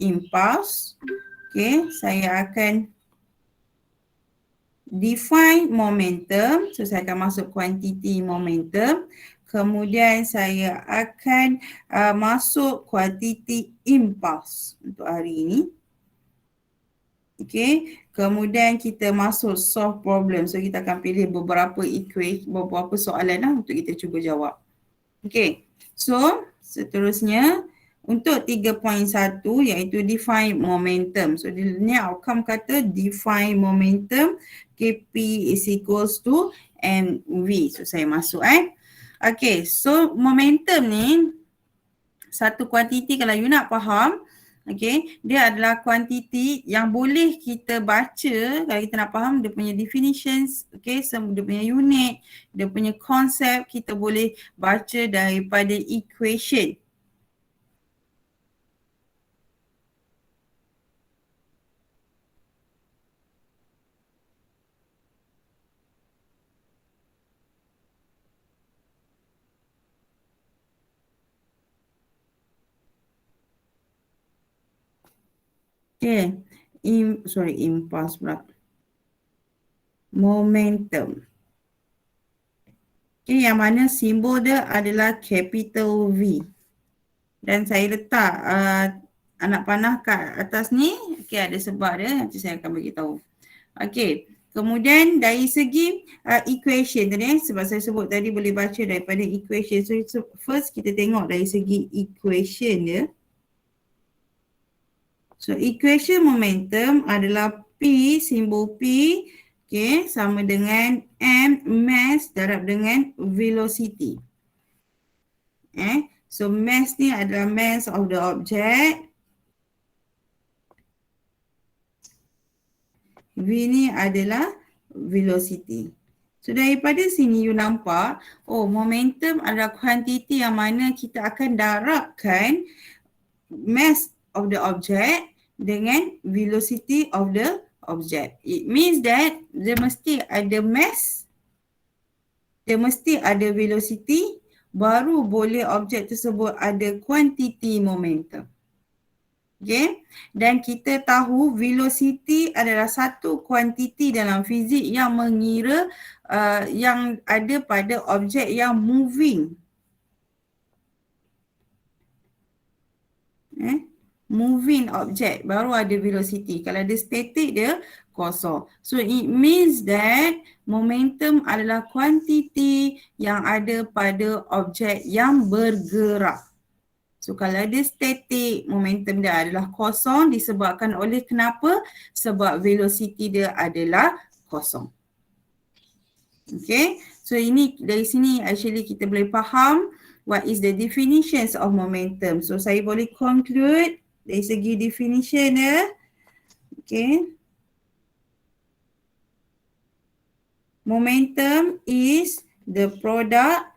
impulse. Okay, saya akan define momentum. So, saya akan masuk quantity momentum. Kemudian saya akan masuk quantity impulse untuk hari ini. Okay, kemudian kita masuk solve problem. So, kita akan pilih beberapa soalan lah untuk kita cuba jawab. Okay, so seterusnya untuk 3.1 iaitu define momentum. So, ni outcome kata define momentum Kp is equals to mv. So, saya masuk Okay, so momentum ni satu kuantiti kalau you nak faham. Okay, dia adalah kuantiti yang boleh kita baca kalau kita nak faham dia punya definitions, okay, dia punya unit, dia punya konsep, kita boleh baca daripada equation. Okay, impulse pula. Momentum. Okay, yang mana simbol dia adalah capital V. Dan saya letak anak panah kat atas ni. Okay, ada sebab dia. Nanti saya akan beritahu. Okay, kemudian dari segi equation tadi, sebab saya sebut tadi boleh baca daripada equation. So, first kita tengok dari segi equation dia. So, equation momentum adalah P, simbol P, okay, sama dengan M, mass darab dengan velocity. So, mass ni adalah mass of the object. V ni adalah velocity. So, daripada sini you nampak, momentum adalah kuantiti yang mana kita akan darabkan mass of the object dengan velocity of the object. It means that dia mesti ada mass, dia mesti ada velocity, baru boleh objek tersebut ada quantity momentum. Okay, dan kita tahu velocity adalah satu kuantiti dalam fizik yang mengira yang ada pada objek yang moving. Moving object baru ada velocity. Kalau ada static dia kosong. So it means that momentum adalah kuantiti yang ada pada objek yang bergerak. So kalau ada static, momentum dia adalah kosong disebabkan oleh kenapa? Sebab velocity dia adalah kosong. Okay, so ini dari sini actually kita boleh faham what is the definitions of momentum. So saya boleh conclude dari segi definition dia. Okay. Momentum is the product.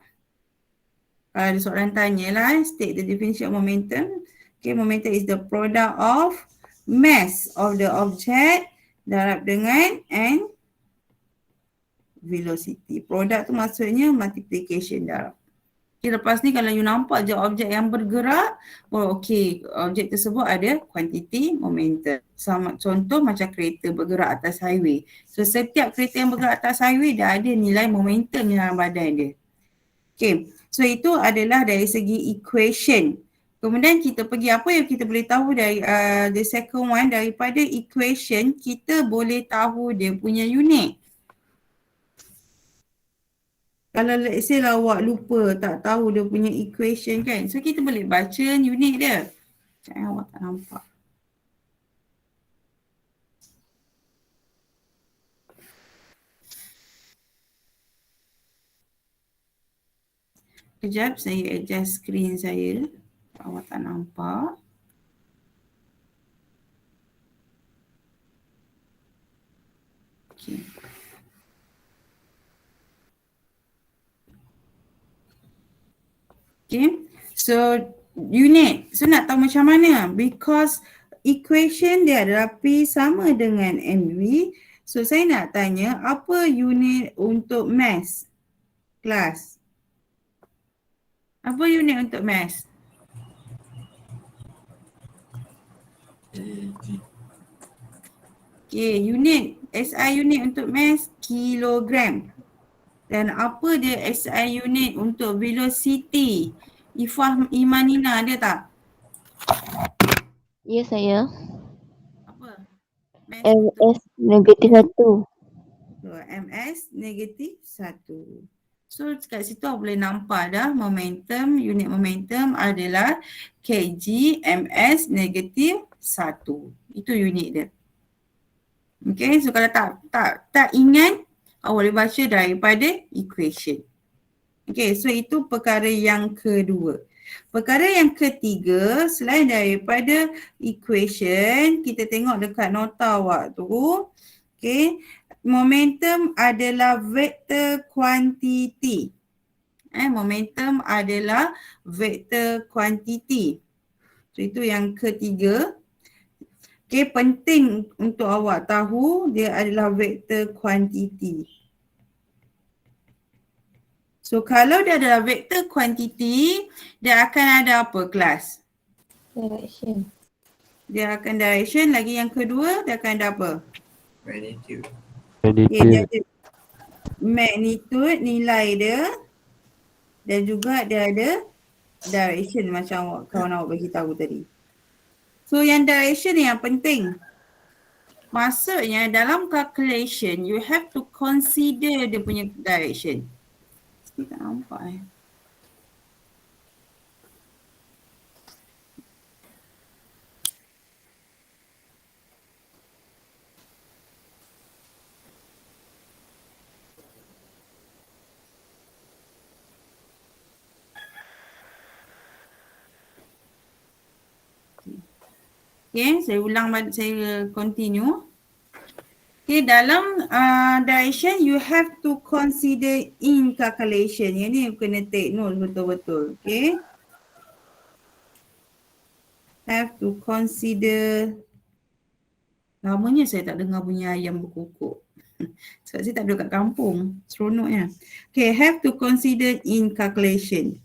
Ada soalan tanya lah, state the definition of momentum. Okay, momentum is the product of mass of the object darab dengan and velocity. Product tu maksudnya multiplication darab. Okay, lepas ni kalau you nampak je objek yang bergerak, okay, objek tersebut ada kuantiti momentum. Sama contoh macam kereta bergerak atas highway. So setiap kereta yang bergerak atas highway dah ada nilai momentum dalam badan dia. Okay, so itu adalah dari segi equation. Kemudian kita pergi apa yang kita boleh tahu dari the second one, daripada equation kita boleh tahu dia punya unit. Kalau let's say lah awak lupa tak tahu dia punya equation kan. So kita boleh baca unit dia. Macam awak tak nampak. Kejap saya adjust screen saya. Awak tak nampak. Okay. Okay, so unit. So nak tahu macam mana? Because equation dia adalah P sama dengan mv. So saya nak tanya apa unit untuk mass? Kelas. Apa unit untuk mass? Okay, unit, SI unit untuk mass, kilogram. Dan apa dia SI unit untuk velocity? Ifah Imanina ada tak? Ya saya. Apa? Mass MS negatif 1. So, MS negatif 1. So kat situ boleh nampak dah momentum, unit momentum adalah kg ms negatif 1. Itu unit dia. Okay, so kalau tak ingat, awak boleh baca daripada equation. Okay, so itu perkara yang kedua. Perkara yang ketiga, selain daripada equation, kita tengok dekat nota awak tu. Okay, momentum adalah vektor kuantiti. Momentum adalah vektor kuantiti. So itu yang ketiga. Okay, penting untuk awak tahu dia adalah vektor kuantiti. So kalau dia adalah vektor kuantiti, dia akan ada apa kelas? Direction. Dia akan direction. Lagi yang kedua, dia akan ada apa? Magnitude. Okay, dia ada magnitude, nilai dia. Dan juga dia ada direction macam kawan awak bagi tahu tadi. So yang direction ni yang penting. Maksudnya dalam calculation, you have to consider dia punya direction. Saya tak nampak . Okay, saya ulang, saya continue. Okay, dalam direction you have to consider in calculation. Yang ni kena take note betul-betul. Okay. Have to consider. Lamanya saya tak dengar bunyi ayam berkokok. Sebab saya tak duduk kat kampung. Seronoknya. Okay, have to consider in calculation.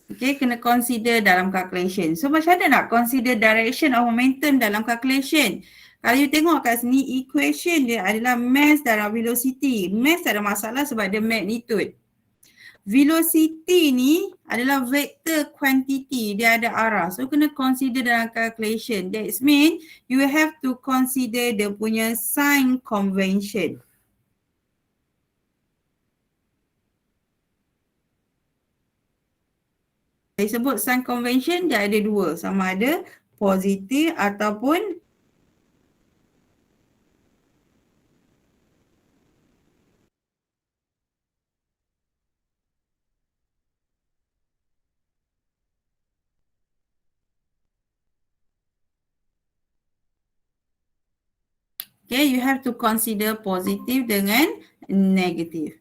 Okay, kena consider dalam calculation. So macam mana nak consider direction of momentum dalam calculation? Kalau you tengok kat sini, equation dia adalah mass darab velocity. Mass tak ada masalah sebab dia magnitude. Velocity ni adalah vector quantity, dia ada arah. So kena consider dalam calculation. That means you have to consider dia punya sign convention. Saya sebut sign convention, dia ada dua. Sama ada positif ataupun okay, you have to consider positif dengan negatif.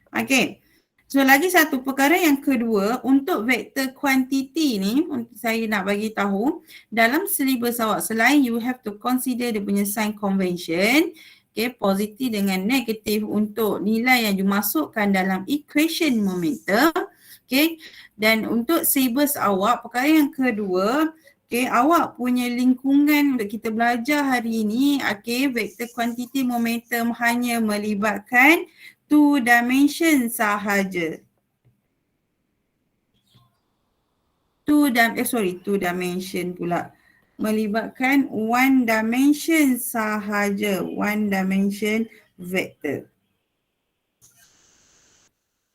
Okay. So lagi satu perkara yang kedua, untuk vektor kuantiti ni saya nak bagi tahu dalam syllabus awak, selain you have to consider dia punya sign convention, okay, positif dengan negatif untuk nilai yang dimasukkan dalam equation momentum, okay, dan untuk syllabus awak, perkara yang kedua, okay, awak punya lingkungan untuk kita belajar hari ini, okay, vektor kuantiti momentum hanya melibatkan two dimension sahaja. Two dimension pula. Melibatkan one dimension sahaja. One dimension vector.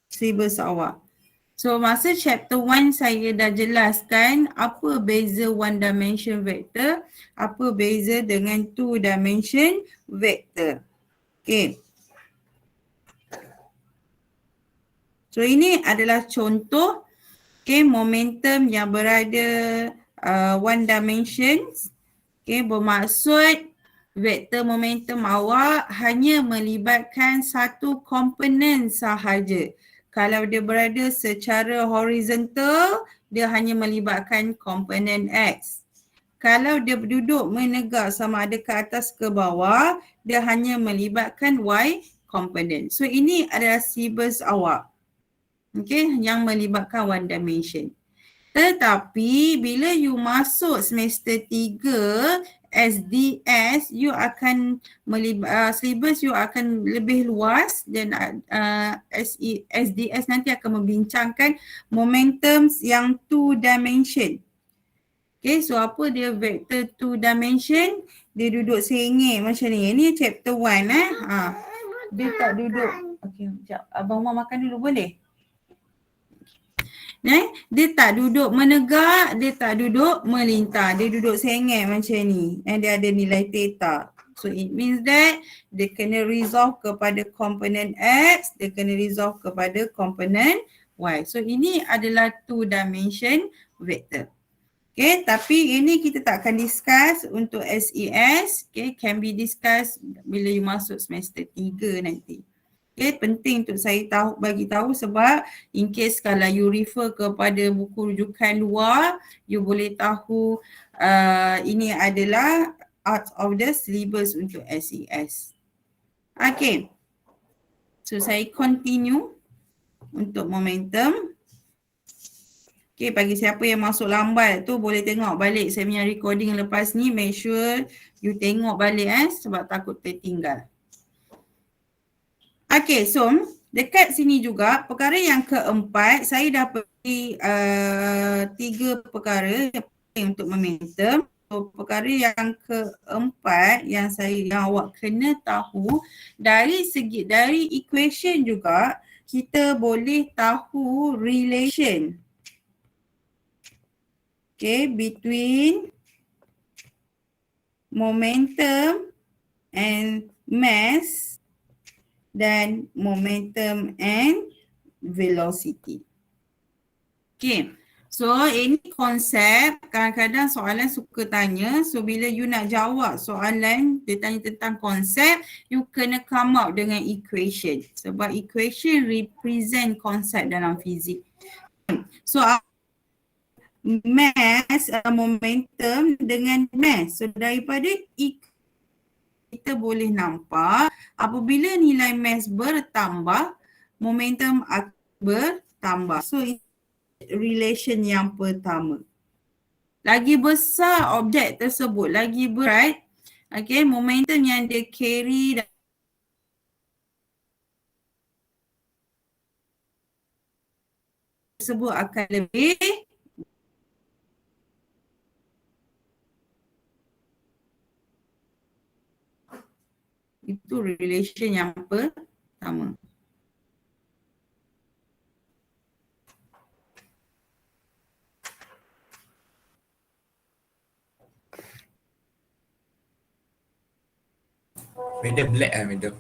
Syllabus awak. So masa chapter 1 saya dah jelaskan apa beza one dimension vector, apa beza dengan two dimension vector. Okay. So ini adalah contoh, okay, momentum yang berada one dimension. Okay, bermaksud vektor momentum awak hanya melibatkan satu komponen sahaja. Kalau dia berada secara horizontal, dia hanya melibatkan komponen X. Kalau dia duduk menegak sama ada ke atas ke bawah, dia hanya melibatkan Y komponen. So ini adalah syllabus awak. Okay, yang melibatkan one dimension. Tetapi bila you masuk semester 3 SDS, you akan syllabus you akan lebih luas dan SDS nanti akan membincangkan momentum yang 2 dimension. Okay, so apa dia vector 2 dimension? Dia duduk sengit macam ni. Ini chapter 1 Dia tak duduk. Okay, sekejap. Abang Umar makan dulu boleh? Dia tak duduk menegak, dia tak duduk melintang. Dia duduk sengit macam ni. And dia ada nilai theta. So it means that dia kena resolve kepada komponen X, dia kena resolve kepada komponen Y. So ini adalah 2 dimension vector. Okay, tapi ini kita tak akan discuss untuk SES. Okay, can be discussed bila you masuk semester 3 nanti. Okay, penting untuk saya bagi tahu sebab in case kalau you refer kepada buku rujukan luar, you boleh tahu ini adalah out of the syllabus untuk SES. Okay, so saya continue untuk momentum. Okay, bagi siapa yang masuk lambat tu boleh tengok balik saya punya recording lepas ni. Make sure you tengok balik sebab takut tertinggal. Okay, so dekat sini juga perkara yang keempat, saya dah beri 3 perkara yang penting untuk momentum. So, perkara yang keempat yang awak kena tahu dari equation juga kita boleh tahu relation. Okay, between momentum and mass dan momentum and velocity. Okay, so ini konsep kadang-kadang soalan suka tanya. So bila you nak jawab soalan dia tanya tentang konsep, you kena come up dengan equation. Sebab equation represent konsep dalam fizik. So mass, momentum dengan mass. So daripada kita boleh nampak apabila nilai mass bertambah, momentum akan bertambah. So relation yang pertama. Lagi besar objek tersebut, lagi berat, okay, momentum yang dia carry tersebut akan lebih itu relation yang pertama. Madam black madam.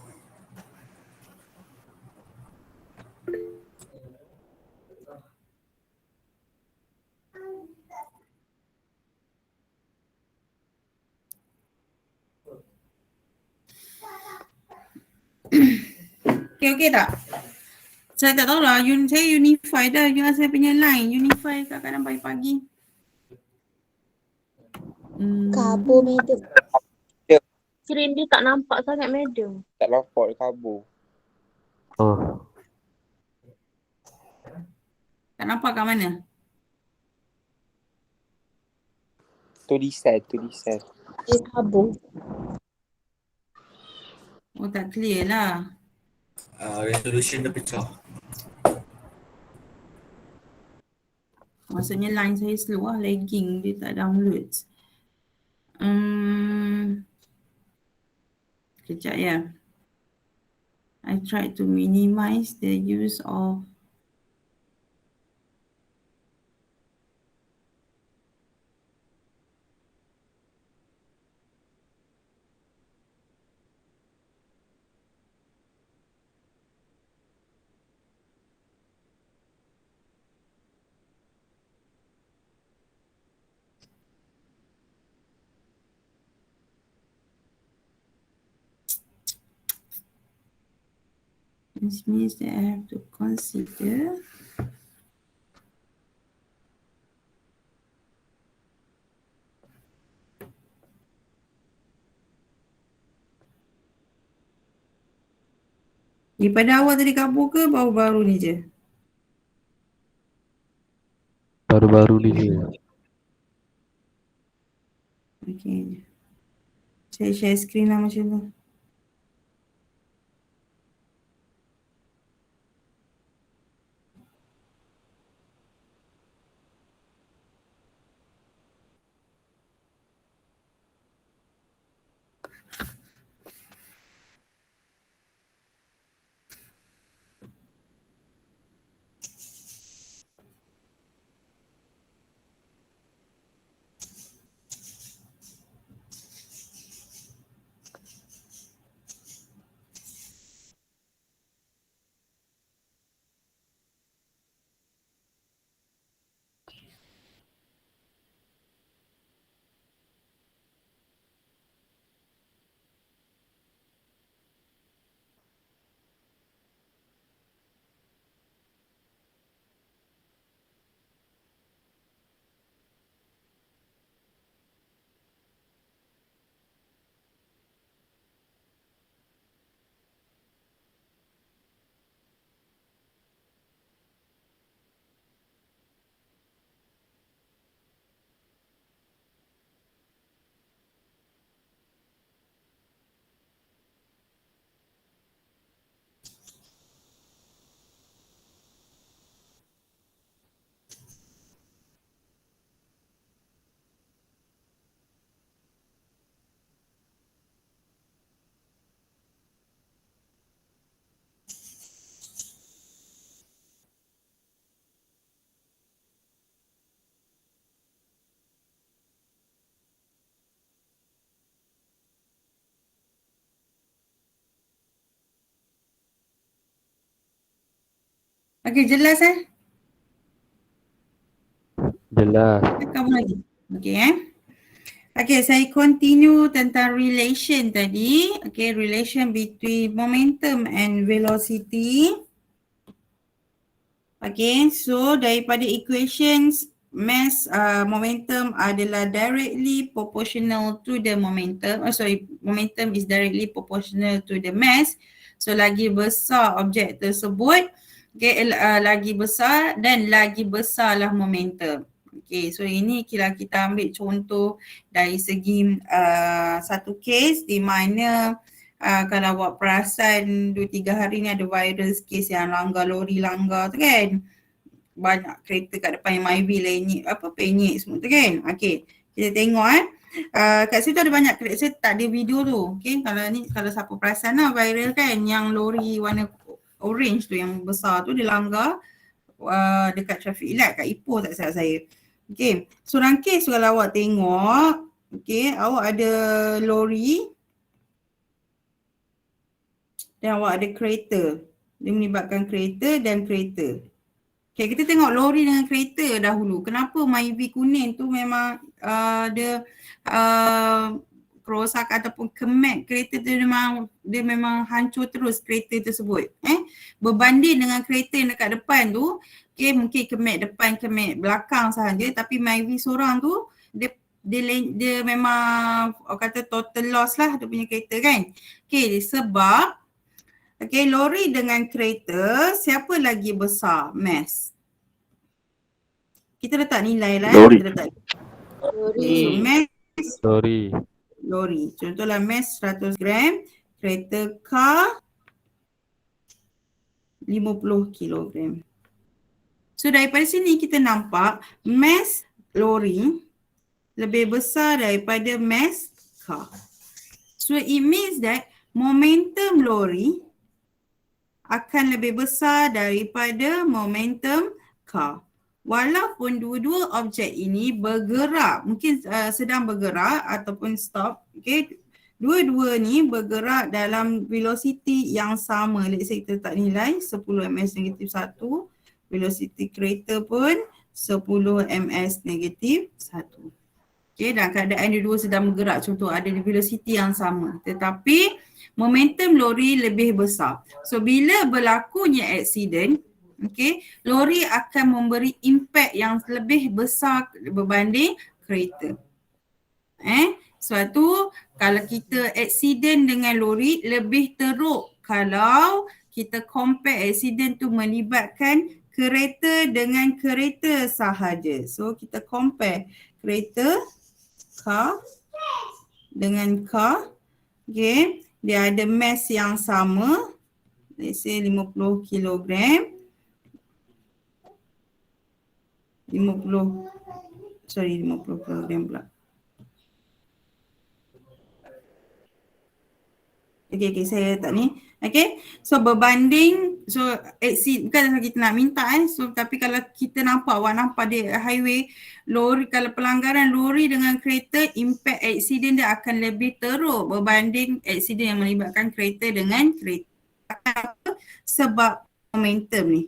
Okay tak? Saya tak tahu lah, saya unify dah. You saya punya line, unify kadang-kadang pagi-pagi. Kabur madam. Screen dia tak nampak sangat madam. Tak nampak dia kabur. Oh, Tak nampak kat mana? Tulisan. Dia kabur. Oh, tak clear lah. Resolution dia pecah. Maksudnya line saya slow lah, lagging, dia tak download. Kejap ya. I try to minimize the use of this means that I have to consider daripada awal tadi kabur ke baru-baru ni je? baru-baru baru ni je. Okay. Saya share screen lah macam tu. Okay, jelas Jelas. Kamu lagi. Okay Okay, saya continue tentang relation tadi. Okay, relation between momentum and velocity. Okay, so daripada equations, mass momentum adalah directly proportional to the momentum. Momentum is directly proportional to the mass. So lagi besar objek tersebut, okay, lagi besar dan lagi besarlah momentum. Okay, so ini kita ambil contoh dari segi satu case di mana kalau awak perasan 2-3 hari ni ada virus kes yang lori langgar tu kan. Banyak kereta kat depan yang Myvi penyek semua tu kan. Okay, kita tengok kat situ ada banyak kereta, saya tak ada video tu. Okay, kalau siapa perasan lah viral kan yang lori warna orange tu yang besar tu dia langgar dekat traffic light kat Ipoh tak salah saya. Okay, so dalam kes kalau awak tengok, okay, awak ada lori dan awak ada kereta. Dia melibatkan kereta dan kereta. Okay, kita tengok lori dengan kereta dahulu. Kenapa Myvi kuning tu memang dia kerosakan ataupun kemat kereta tu dia memang hancur terus kereta tersebut. Berbanding dengan kereta yang dekat depan tu, okay, mungkin kemat depan, kemat belakang sahaja, tapi Myvi seorang tu dia memang kata total loss lah dia punya kereta kan. Okay, sebab okay, lori dengan kereta, siapa lagi besar mass? Kita letak nilai lah. Lori. Kita letak Lori. so mass Lori. Contohlah mass 100 gram, kereta car 50 kilogram. So daripada sini kita nampak mass lori lebih besar daripada mass car. So it means that momentum lori akan lebih besar daripada momentum car. Walaupun dua-dua objek ini bergerak, mungkin sedang bergerak ataupun stop, okay. Dua-dua ni bergerak dalam velocity yang sama. Let's say kita letak nilai 10 ms negatif 1. Velocity kereta pun 10 ms negatif 1. Okay, dan keadaan dua-dua sedang bergerak, contoh ada di velocity yang sama. Tetapi momentum lori lebih besar. So bila berlakunya accident, okay, lori akan memberi impact yang lebih besar berbanding kereta. Sebab tu kalau kita accident dengan lori lebih teruk kalau kita compare accident tu melibatkan kereta dengan kereta sahaja. So kita compare kereta, car dengan car. Okay, dia ada mass yang sama. Let's say 50 kilogram. 50 kilogram pula. Okay, saya letak ni. Okay, so berbanding, so exceed, bukan kita nak minta so tapi kalau kita nampak, awak nampak dia highway, lori, kalau pelanggaran lori dengan kereta, impact accident dia akan lebih teruk berbanding accident yang melibatkan kereta dengan kereta. Sebab momentum ni.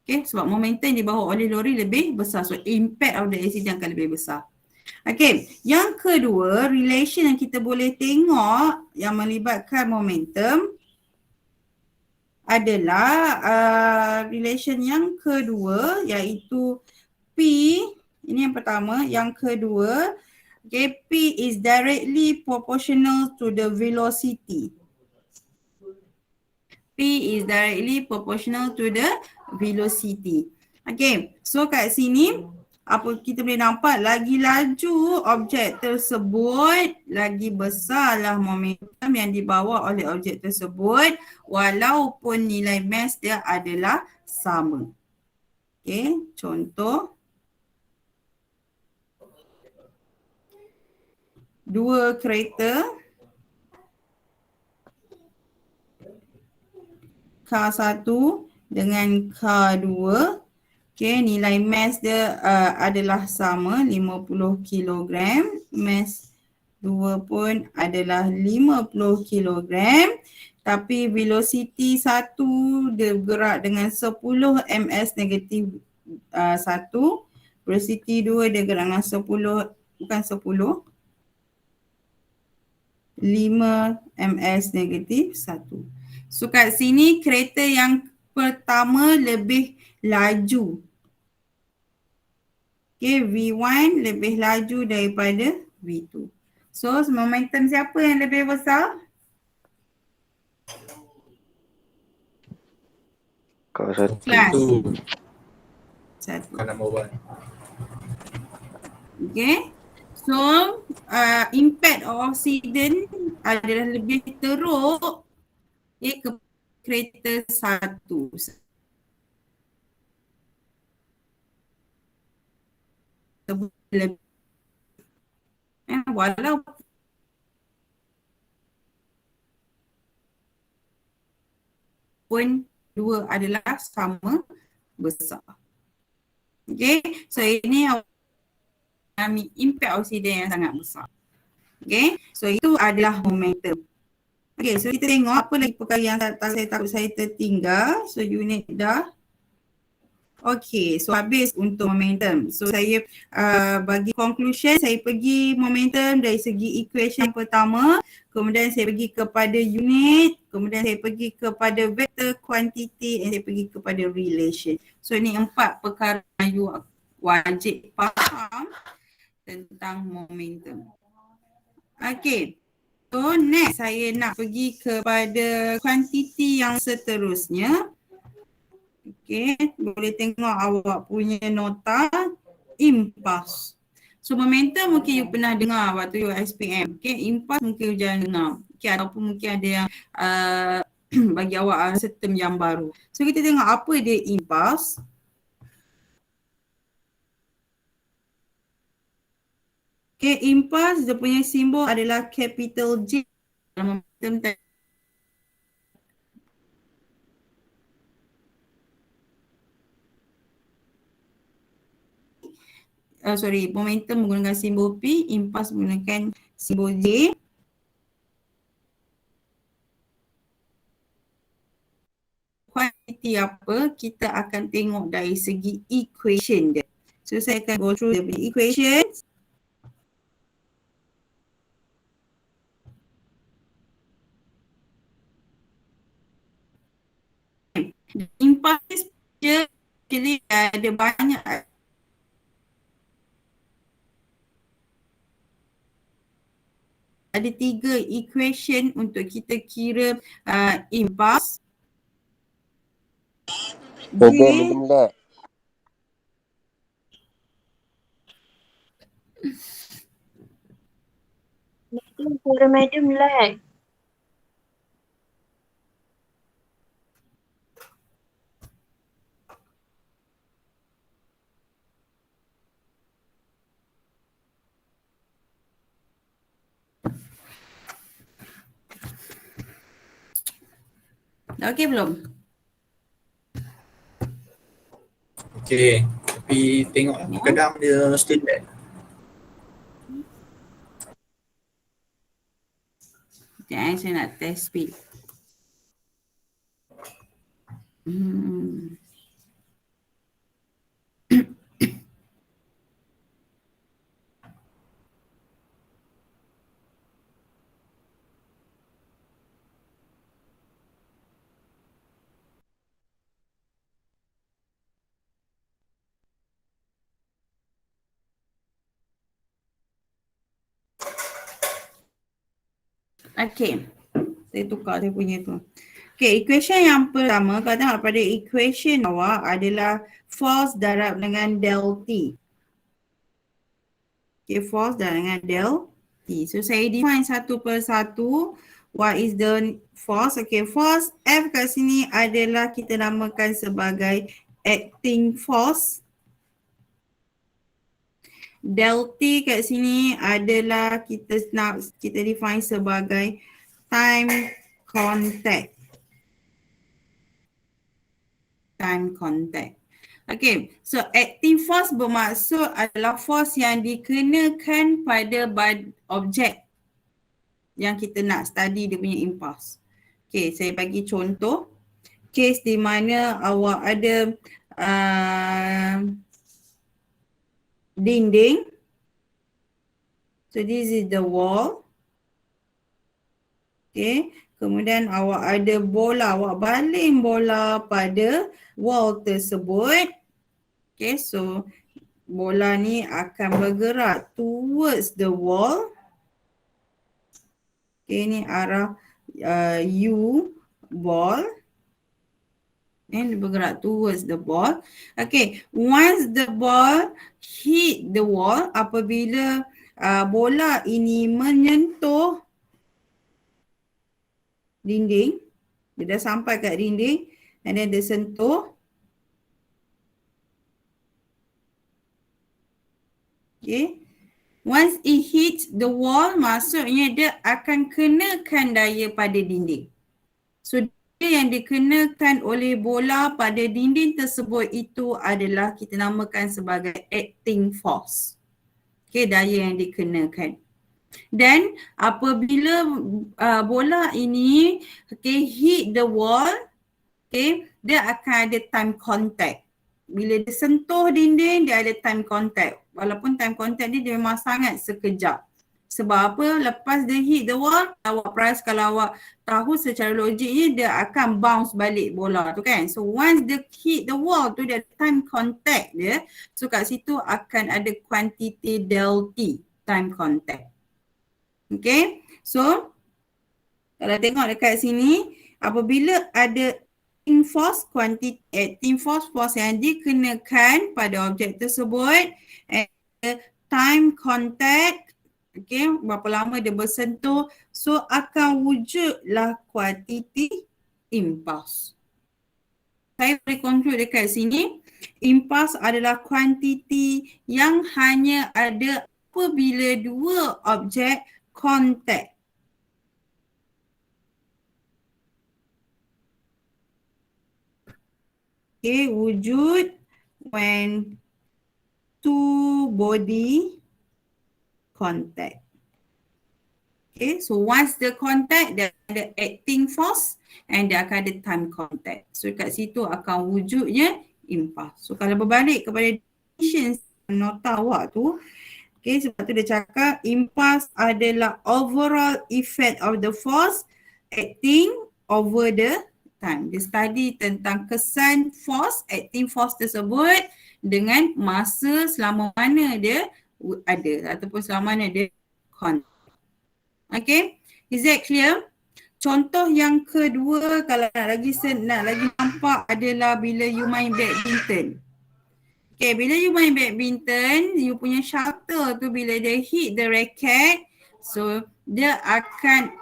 Okay, sebab momentum yang dibawa oleh lori lebih besar, so impact of the accident akan lebih besar. Okay, yang kedua, relation yang kita boleh tengok yang melibatkan momentum adalah relation yang kedua iaitu P. Ini yang pertama. Yang kedua, okay, P is directly proportional to the velocity. P is directly proportional to the velocity. Okay, so kat sini apa kita boleh nampak, lagi laju objek tersebut, lagi besarlah momentum yang dibawa oleh objek tersebut walaupun nilai mass dia adalah sama. Okay, contoh. Dua kereta, K1 dengan K2. Okay, nilai mass dia adalah sama, 50 kilogram. Mass 2 pun adalah 50 kilogram. Tapi velocity 1 dia bergerak dengan 10 ms negatif 1. Velocity 2 dia gerak dengan 10, bukan 10, 5 ms negatif 1. So kat sini kereta yang pertama lebih laju. Okay, V1 lebih laju daripada V2. So momentum siapa yang lebih besar? K1. Kelas. Satu. 1. Bukan number one. Okay. So impact of accident adalah lebih teruk ke kereta 1. Walaupun dua adalah sama besar. Okay, so ini mengalami impact oksiden yang sangat besar. Okay, so itu adalah momentum. Okay, so kita tengok apa lagi perkara yang saya takut saya tertinggal. So unit dah. Okay, so habis untuk momentum. So saya bagi conclusion, saya pergi momentum dari segi equation pertama, kemudian saya pergi kepada unit, kemudian saya pergi kepada vector quantity, dan saya pergi kepada relation. So ini 4 perkara yang you wajib faham tentang momentum. Okay, so next saya nak pergi kepada quantity yang seterusnya. Okay, boleh tengok awak punya nota impuls. So momentum mungkin you pernah dengar waktu you SPM. Okay, impuls mungkin you jangan dengar. Okay, ataupun mungkin ada yang bagi awak term yang baru. So kita tengok apa dia impuls. Okay, impuls dia punya simbol adalah capital J. Dalam momentum tadi. Momentum menggunakan simbol P, impuls menggunakan simbol J. Kuantiti apa? Kita akan tengok dari segi equation dia. So saya akan go through the equation. Impuls dia actually ada banyak. Ada 3 equation untuk kita kira impuls. Medium lag. Medium lag. Dah okey belum? Okay. Tapi tengok kadang dia still lag. Sekejap saya nak test speed. Okay. Saya tukar saya punya tu. Okay, equation yang pertama, kalau tengok pada equation awak adalah force darab dengan del T. Okay, force darab dengan del T. So, saya define satu per satu. What is the force? Okay, force F kat sini adalah kita namakan sebagai acting force. Del T kat sini adalah kita define sebagai time contact. Time contact. Okay, so acting force bermaksud adalah force yang dikenakan pada objek yang kita nak study dia punya impulse. Okay, saya bagi contoh. Case di mana awak ada dinding. So this is the wall. Okay, kemudian awak ada bola, awak baling bola pada wall tersebut. Okay, so bola ni akan bergerak towards the wall. Okay, ni arah U ball. And bergerak towards the ball. Okay, once the ball hit the wall, apabila bola ini menyentuh dinding, dia dah sampai kat dinding and then dia sentuh. Okay. Once it hits the wall, maksudnya dia akan kenakan daya pada dinding. So daya yang dikenakan oleh bola pada dinding tersebut itu adalah kita namakan sebagai acting force. Okay, daya yang dikenakan. Dan apabila bola ini hit the wall, dia akan ada time contact. Bila dia sentuh dinding, dia ada time contact. Walaupun time contact dia memang sangat sekejap. Sebab apa? Lepas dia hit the wall, awak perasan kalau awak tahu secara logiknya dia akan bounce balik bola tu kan. So once dia hit the wall tu, dia ada time contact dia. So kat situ akan ada quantity del T, time contact. Okay, so kalau tengok dekat sini, apabila ada acting force, quantity acting force, force yang dikenakan pada objek tersebut, and time contact, okay, berapa lama dia bersentuh, so akan wujudlah quantity impulse. Saya boleh conclude dekat sini, impulse adalah quantity yang hanya ada apabila dua objek contact. Okay, wujud when two body contact. Okay, so once the contact, dia ada acting force and dia akan ada time contact. So kat situ akan wujudnya impulse. So kalau berbalik kepada definition nota awak tu, okay, sebab tu dia cakap impulse adalah overall effect of the force acting over the time. Dia study tentang kesan force, acting force tersebut dengan masa selama mana dia ada ataupun selama mana dia contact. Okay, is that clear? contoh yang kedua kalau nak lagi nampak adalah bila you main badminton. Okay, bila you main badminton, you punya shuttle tu bila dia hit the racket, so dia akan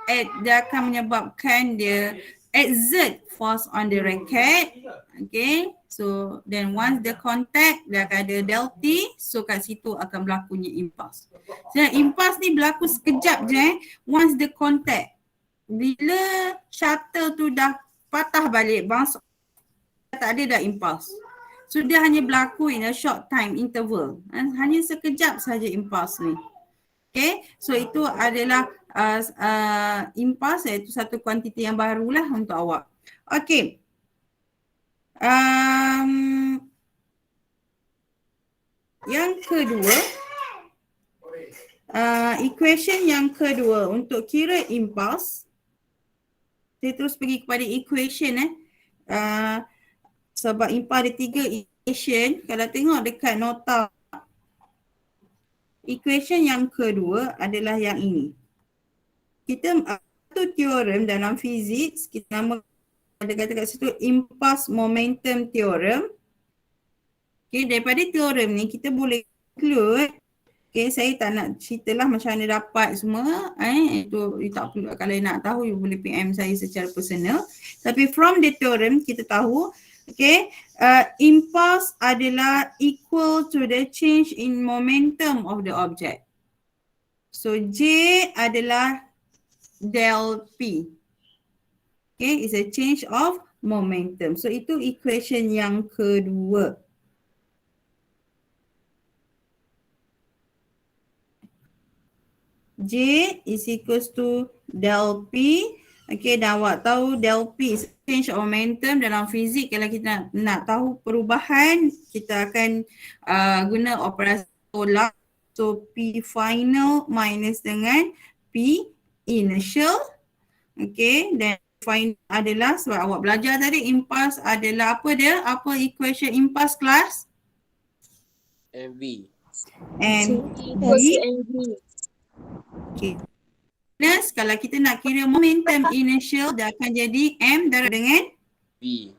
menyebabkan dia exert force on the racket. Okay, so then once the contact, dia akan ada del T, so kat situ akan berlakunya impulse. So impulse ni berlaku sekejap je once the contact. Bila shuttle tu dah patah balik, bounce, tak ada dah impulse. So dia hanya berlaku in a short time interval. Hanya sekejap saja impulse ni. Okay, so itu adalah impulse, iaitu satu kuantiti yang barulah untuk awak. Okay. Yang kedua, equation yang kedua untuk kira impulse, saya terus pergi kepada equation sebab impulse ada 3 equation. Kalau tengok dekat nota, equation yang kedua adalah yang ini. Kita satu teorem dalam fizik, kita nama ada kata kat situ impulse momentum theorem. Okay, daripada teorem ni kita boleh conclude, okay, saya tak nak ceritalah macam mana dapat semua, itu you tak perlu, kalau nak tahu you boleh PM saya secara personal. Tapi from the theorem kita tahu, okay, impulse adalah equal to the change in momentum of the object. So J adalah del P. Okay, it's a change of momentum. So itu equation yang kedua. J is equals to del P. Okay, dan awak tahu del P is change of momentum dalam fizik. Kalau kita nak tahu perubahan, kita akan guna operasi tolak. So P final minus dengan P initial. Okay, dan final adalah, sebab awak belajar tadi impulse adalah apa dia? Apa equation impulse class? MV. MV. Okay. Plus kalau kita nak kira momentum initial, dia akan jadi M darab dengan V.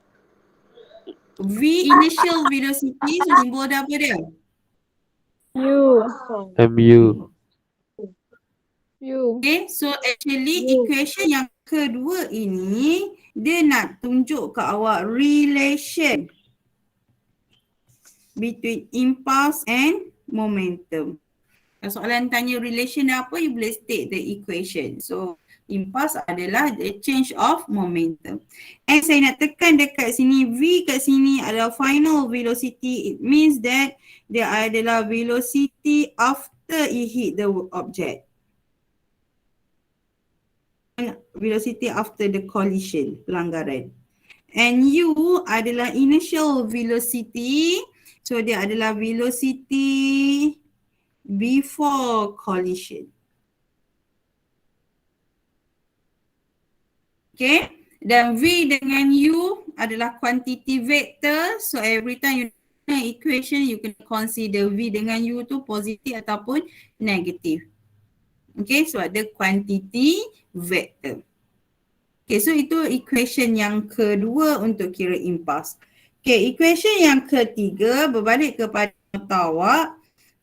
V initial velocity, so simbol dia apa dia? MU. Okay, so actually equation yang kedua ini, dia nak tunjuk ke awak relation between impulse and momentum. Kalau soalan tanya relation dia apa, you boleh state the equation. So impulse adalah the change of momentum. And saya nak tekan dekat sini, V kat sini adalah final velocity. It means that dia adalah velocity after it hit the object. Velocity after the collision, pelanggaran. And U adalah initial velocity. So dia adalah velocity before collision. Okay, dan V dengan U adalah quantity vector. So every time you do equation, you can consider V dengan U tu positif ataupun negatif. Okay, so ada quantity vector. Okay, so itu equation yang kedua untuk kira impulse. Okay, equation yang ketiga berbalik kepada nota awak.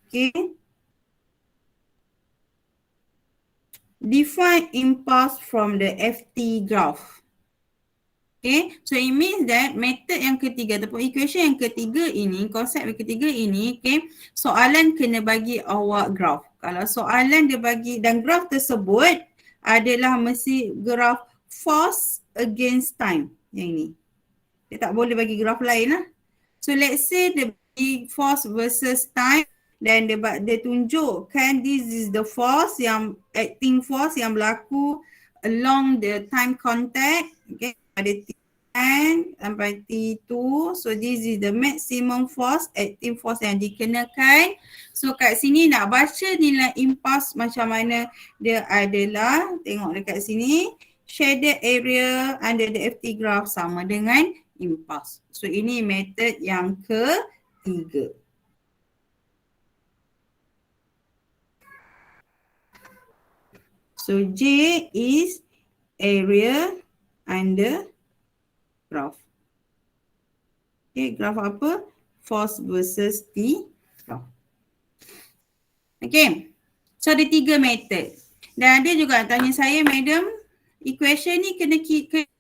Okay. Define impulse from the FT graph. Okay, so it means that method yang ketiga ataupun equation yang ketiga ini, konsep yang ketiga ini, okay, soalan kena bagi awak graph. Kalau soalan dia bagi dan graph tersebut adalah mesti graph force against time yang ini. Dia tak boleh bagi graph lain lah. So let's say dia bagi force versus time. Dan dia tunjukkan this is the force yang acting force yang berlaku along the time contact, okay, pada T1 sampai T2. So this is the maximum force, acting force yang dikenakan. So kat sini nak baca nilai impulse macam mana, dia adalah, tengok dekat sini, shaded area under the FT graph sama dengan impulse. So ini method yang ketiga. So J is area under graph. Okay, graph apa? Force versus T graph. Okay, so ada 3 method. Dan ada juga tanya saya, madam, equation ni kena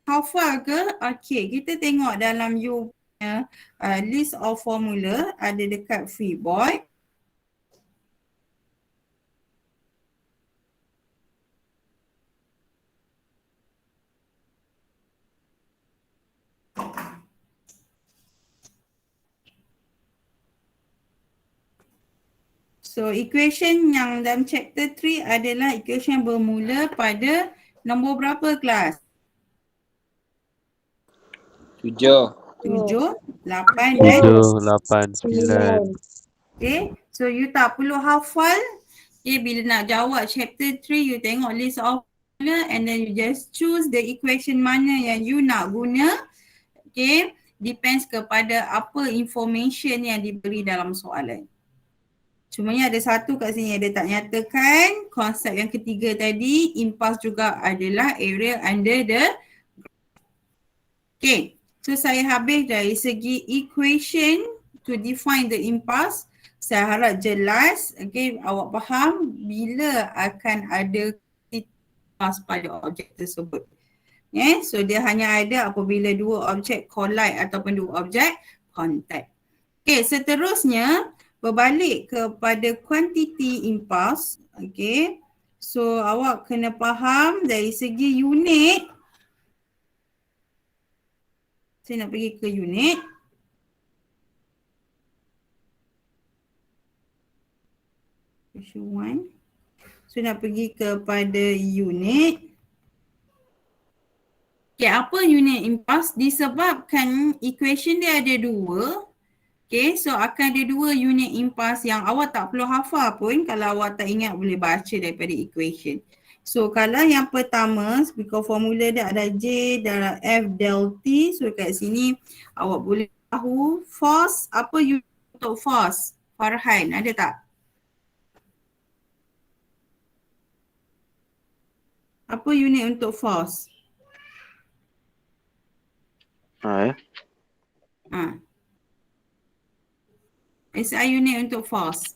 hafal ke? Okay, kita tengok dalam you punya list of formula ada dekat Freeboard. So equation yang dalam chapter 3 adalah equation yang bermula pada nombor berapa kelas? 7. 7, 8 dan 7, 8, 9. okay. So you tak perlu hafal. Okay, bila nak jawab chapter 3 you tengok list of formula and then you just choose the equation mana yang you nak guna. Okay, depends kepada apa information yang diberi dalam soalan. Cumanya ada satu kat sini ada tak nyatakan. Konsep yang ketiga tadi, impulse juga adalah area under the graph. Okay, so saya habis dari segi equation to define the impulse. Saya harap jelas, okay, awak faham bila akan ada impulse pada objek tersebut. Yeah, so dia hanya ada apabila dua objek collide ataupun dua objek contact. Okay, seterusnya berbalik kepada quantity impulse. Okay, so awak kena faham dari segi unit. Saya nak pergi ke unit. Question 1. So nak pergi kepada unit. Okay, apa unit impulse? Disebabkan equation dia ada dua. Okay, so akan ada dua unit impulse yang awak tak perlu hafal pun. Kalau awak tak ingat boleh baca daripada equation. So kalau yang pertama, because formula dia ada J dan F del T. So kat sini awak boleh tahu force, apa unit untuk force? Farhan, ada tak? Apa unit untuk force? SI unit untuk force.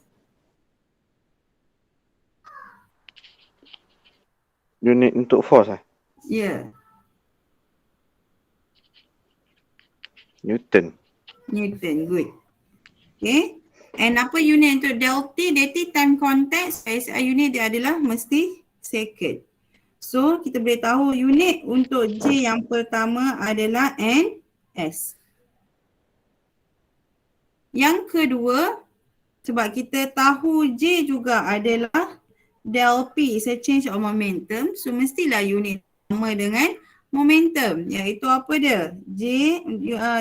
Unit untuk force Ya, Newton. Newton, good. Okay. And apa unit untuk del T? Del T time contact. SI unit dia adalah mesti second. So kita boleh tahu unit untuk J yang pertama adalah NS. Yang kedua, sebab kita tahu J juga adalah del P, is a change of momentum. So mestilah unit sama dengan momentum, iaitu apa dia? J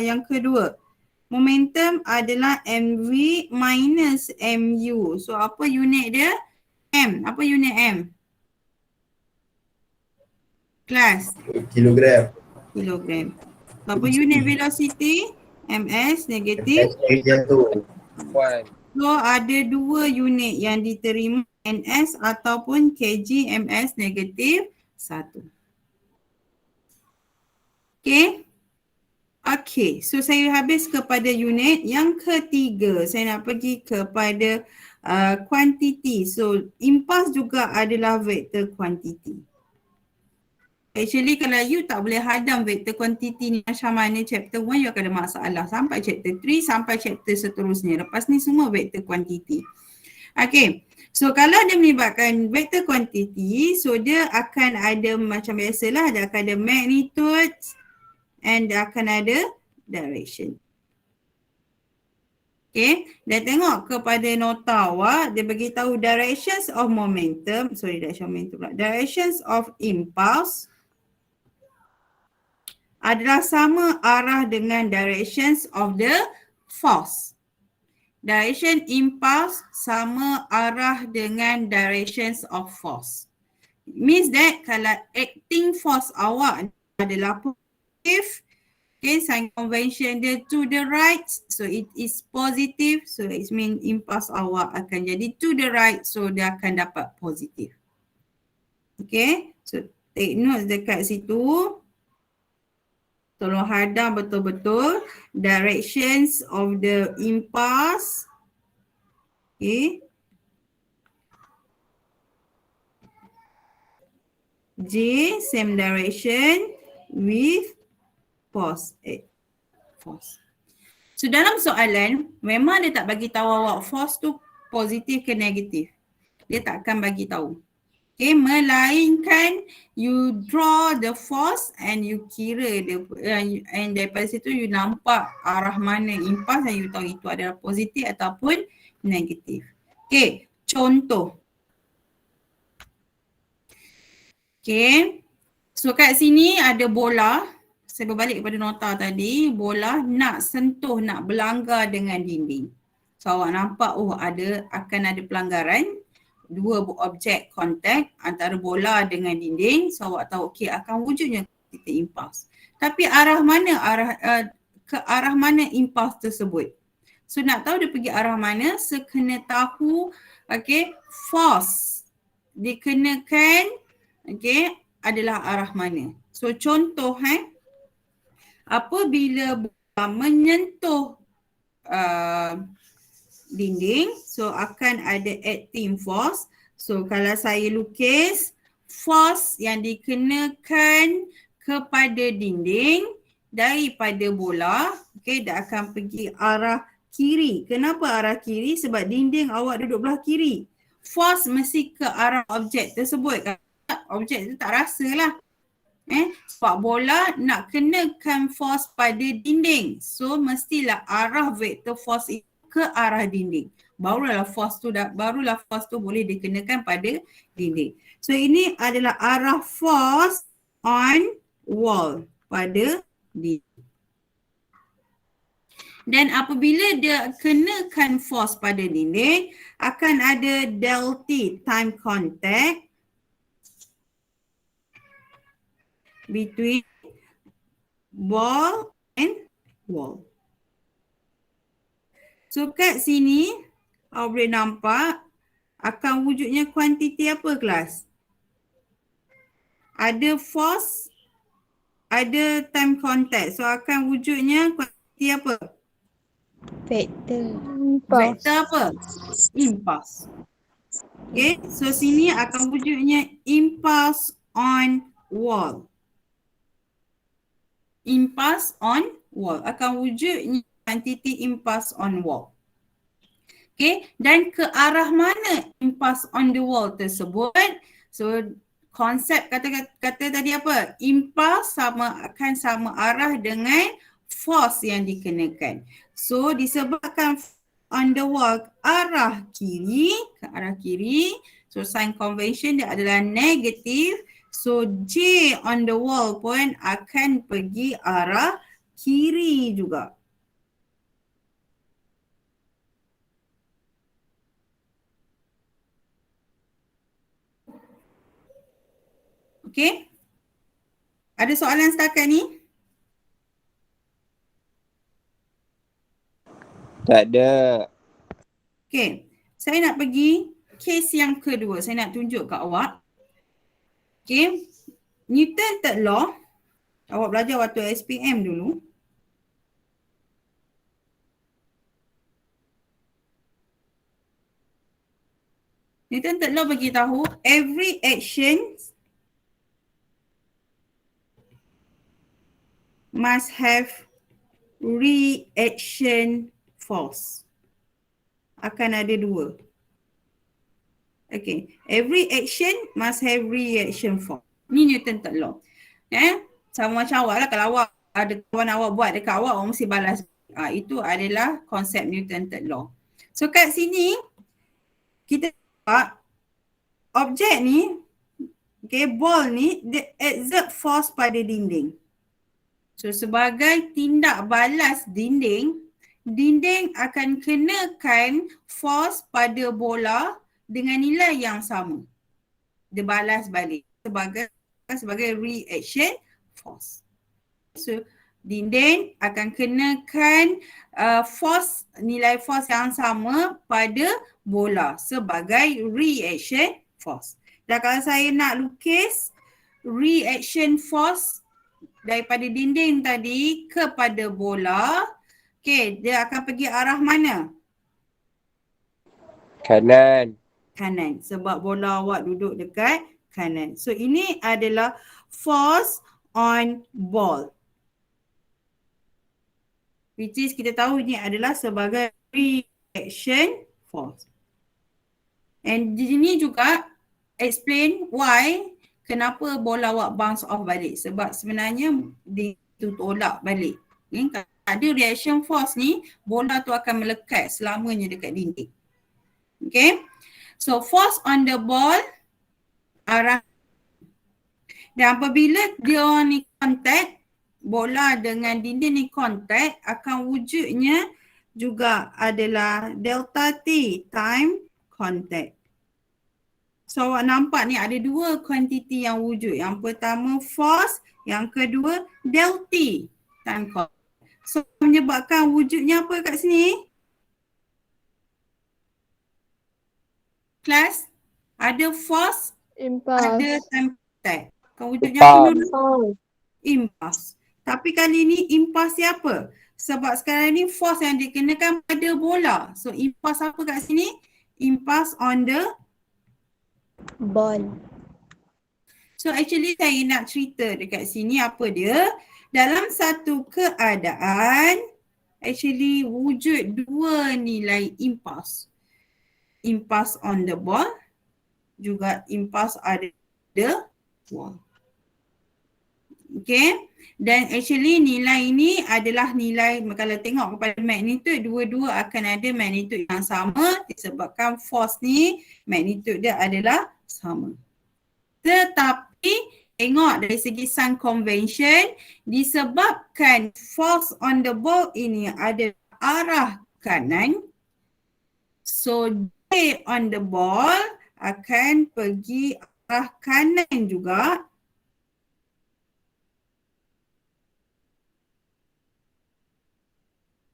yang kedua. Momentum adalah mv minus mu. So apa unit dia? M. Apa unit M? Kelas? Kilogram. Kilogram. Apa unit velocity? ms negatif. Jatuh. 1. So ada dua unit yang diterima, ns ataupun kg ms negatif 1. Okay. Okay, so saya habis kepada unit. Yang ketiga, saya nak pergi kepada quantity. So impulse juga adalah vector quantity. Actually kalau you tak boleh hadam vector quantity ni macam mana chapter 1 you akan ada masalah sampai chapter 3 sampai chapter seterusnya. Lepas ni semua vector quantity. Okay, so kalau dia melibatkan vector quantity, so dia akan ada macam biasalah, dia akan ada magnitude and dia akan ada direction. Okay, dan tengok kepada nota awak, dia bagi tahu directions of momentum, directions of impulse adalah sama arah dengan directions of the force. Direction impulse sama arah dengan directions of force. It means that kalau acting force awak adalah positive, okay, sign convention dia to the right, so it is positive, so it means impulse awak akan jadi to the right, so dia akan dapat positive. Okay, so take notes dekat situ. Tolong hadam betul-betul directions of the impulse. Okay. J, same direction with force. Force. So dalam soalan, memang dia tak bagi tahu awak force tu positif ke negatif. Dia takkan bagi tahu. Okay, melainkan you draw the force and you kira dia, and daripada situ you nampak arah mana impas dan you tahu itu adalah positif ataupun negatif. Okay, contoh. Okay, so kat sini ada bola. Saya berbalik kepada nota tadi, bola nak sentuh, nak berlanggar dengan dinding. So awak nampak, akan ada pelanggaran. Dua objek kontak antara bola dengan dinding. So awak tahu akan wujudnya titik impuls. Tapi ke arah mana impuls tersebut? So nak tahu dia pergi arah mana, kena tahu force dikenakan adalah arah mana. So contoh apabila bola menyentuh dinding, so akan ada acting force. So kalau saya lukis, force yang dikenakan kepada dinding daripada bola, dia akan pergi arah kiri. Kenapa arah kiri? Sebab dinding awak duduk belah kiri. Force mesti ke arah objek tersebut. Objek tu tak rasa lah. Sebab bola nak kenakan force pada dinding. So mestilah arah vector force itu ke arah dinding. Barulah force tu boleh dikenakan pada dinding. So ini adalah arah force on wall pada dinding. Dan apabila dia kenakan force pada dinding, akan ada delta time contact between ball and wall. So kat sini awak boleh nampak akan wujudnya kuantiti apa kelas? Ada force, ada time contact. So akan wujudnya kuantiti apa? Vector. Vector apa? Impulse. Okay, so sini akan wujudnya impulse on wall. Impulse on wall. Akan wujudnya kuantiti impulse on wall. Okay, dan ke arah mana impulse on the wall tersebut? So konsep kata tadi apa? Impulse akan sama arah dengan force yang dikenakan. So disebabkan on the wall ke arah kiri, so sign convention dia adalah negatif. So J on the wall pun akan pergi arah kiri juga. Okay. Ada soalan setakat ni? Tak ada. Okay. Saya nak pergi case yang kedua. Saya nak tunjuk kat awak. Okay. Newton third law. Awak belajar waktu SPM dulu. Newton third law bagi tahu every action must have reaction force. Akan ada dua. Okay. Every action must have reaction force. Ni Newton third law. Sama macam awak lah. Kalau awak ada kawan awak buat dekat awak mesti balas. Itu adalah konsep Newton third law. So kat sini kita nampak objek ni, ball ni dia exert force pada dinding. So sebagai tindak balas dinding akan kenakan force pada bola dengan nilai yang sama. Dia balas balik sebagai reaction force. So dinding akan kenakan nilai force yang sama pada bola sebagai reaction force. Dan kalau saya nak lukis reaction force daripada dinding tadi kepada bola, okay, dia akan pergi arah mana? Kanan. Kanan. Sebab bola awak duduk dekat kanan. So ini adalah force on ball. Which is kita tahu ini adalah sebagai reaction force. And di sini juga explain why kenapa bola awak bounce off balik. Sebab sebenarnya dia tu tolak balik. Okay? Kalau ada reaction force ni, bola tu akan melekat selamanya dekat dinding. Okay. So force on the ball arah. Dan apabila dia ni contact, bola dengan dinding ni contact, akan wujudnya juga adalah delta T time contact. So awak nampak ni ada dua kuantiti yang wujud. Yang pertama force, yang kedua delta T time contact. So menyebabkan wujudnya apa kat sini? Kelas, ada force, ada time contact. Kan wujudnya apa dulu? Impas. Tapi kali ni impas siapa? Sebab sekarang ni force yang dikenakan pada bola. So impas apa kat sini? Impas on the Ball. So actually saya nak cerita dekat sini apa dia. Dalam satu keadaan actually wujud dua nilai impas. Impas on the ball, juga impas ada the ball. Okay. Dan actually nilai ini adalah nilai, kalau tengok kepada magnitude, dua-dua akan ada magnitude yang sama disebabkan force ni magnitude dia adalah sama. Tetapi tengok dari segi sign convention, disebabkan force on the ball ini ada arah kanan, so J on the ball akan pergi arah kanan juga.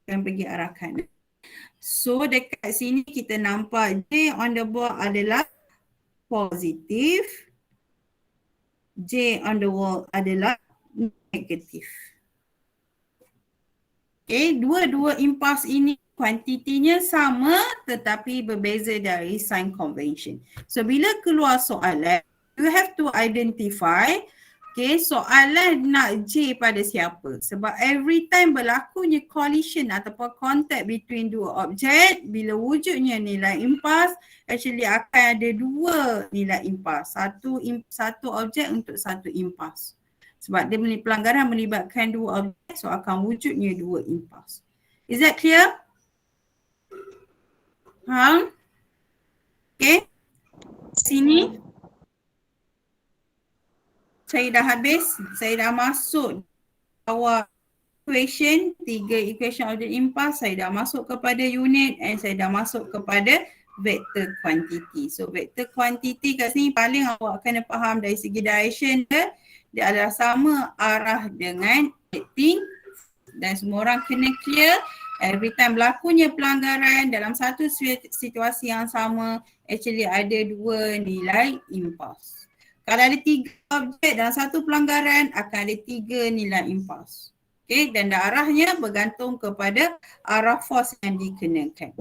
Akan pergi arah kanan. So dekat sini kita nampak J on the ball adalah positif. J on the wall adalah negatif. Okay, dua-dua impas ini kuantitinya sama tetapi berbeza dari sign convention. So bila keluar soalan, you have to identify, okay, soalan nak J pada siapa. Sebab every time berlakunya collision ataupun contact between dua objek, bila wujudnya nilai impas, actually akan ada dua nilai impas. Satu objek untuk satu impas. Sebab dia pelanggaran melibatkan dua objek, so akan wujudnya dua impas. Is that clear? Okay. Sini. Saya dah habis. Saya dah masuk bawah equation, 3 equation object impas. Saya dah masuk kepada unit and saya dah masuk kepada vector quantity. So vector quantity kat sini paling awak kena faham dari segi direction dia. Dia adalah sama arah dengan acting dan semua orang kena clear. Every time berlakunya pelanggaran dalam satu situasi yang sama, actually ada dua nilai impas. Kalau ada 3 objek dalam satu pelanggaran, akan ada 3 nilai impas. Okay, dan arahnya bergantung kepada arah force yang dikenakan.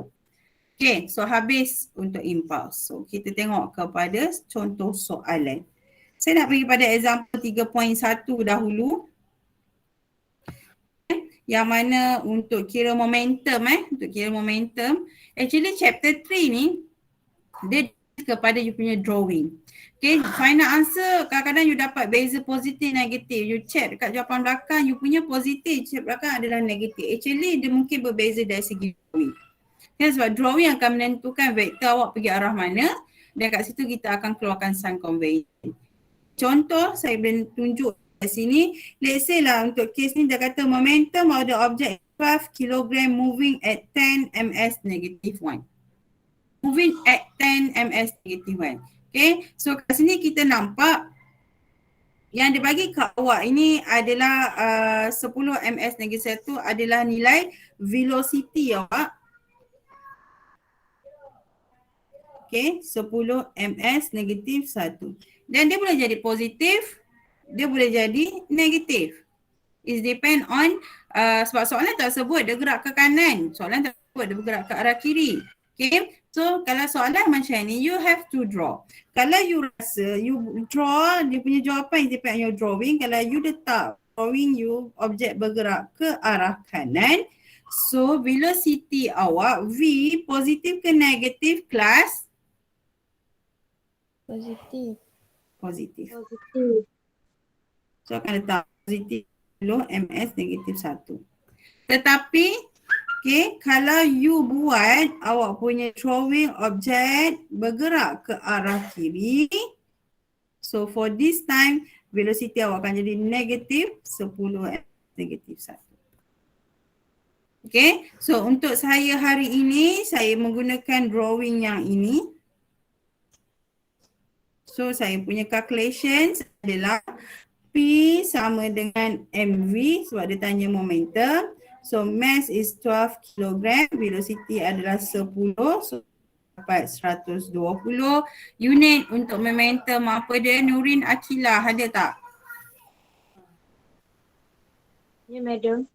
Okay, so habis untuk impas. So kita tengok kepada contoh soalan. Saya nak pergi pada example 3.1 dahulu. Yang mana untuk kira momentum untuk kira momentum, actually chapter 3 ni dia kepada you punya drawing. Okay, final answer kadang-kadang you dapat beza positif negatif. You check dekat jawapan belakang, you punya positif, check belakang adalah negatif. Actually dia mungkin berbeza dari segi drawing. Okay, sebab drawing akan menentukan vektor awak pergi arah mana dan kat situ kita akan keluarkan sign convention. Contoh saya boleh tunjuk kat sini, let's say lah untuk case ni dia kata momentum of the object 12 kg moving at 10 ms negative 1. Moving at 10 ms negative 1. Okay, so kat sini kita nampak yang dia bagi kat awak ini adalah 10 ms negative 1 adalah nilai velocity awak. Okay, 10 ms negative 1. Dan dia boleh jadi positif dia boleh jadi negatif. It depend on sebab soalan tak sebut dia gerak ke kanan, soalan tak sebut dia bergerak ke arah kiri. Okay, so kalau soalan macam ni you have to draw. Kalau you rasa you draw dia punya jawapan is depend on your drawing. Kalau you letak drawing you objek bergerak ke arah kanan, so velocity awak V positif ke negatif kelas? Positif. Positif. Positif. So akan letak positif dulu ms negatif 1. Tetapi okay, kalau you buat awak punya drawing objek bergerak ke arah kiri, so for this time velocity awak akan jadi negatif 10 ms negatif 1. Okay, so untuk saya hari ini saya menggunakan drawing yang ini. So saya punya calculations adalah P sama dengan mv sebab dia tanya momentum. So mass is 12 kg, velocity adalah 10, so dapat 120. Unit untuk momentum apa dia? Nurin Akilah ada tak? Ya, madam.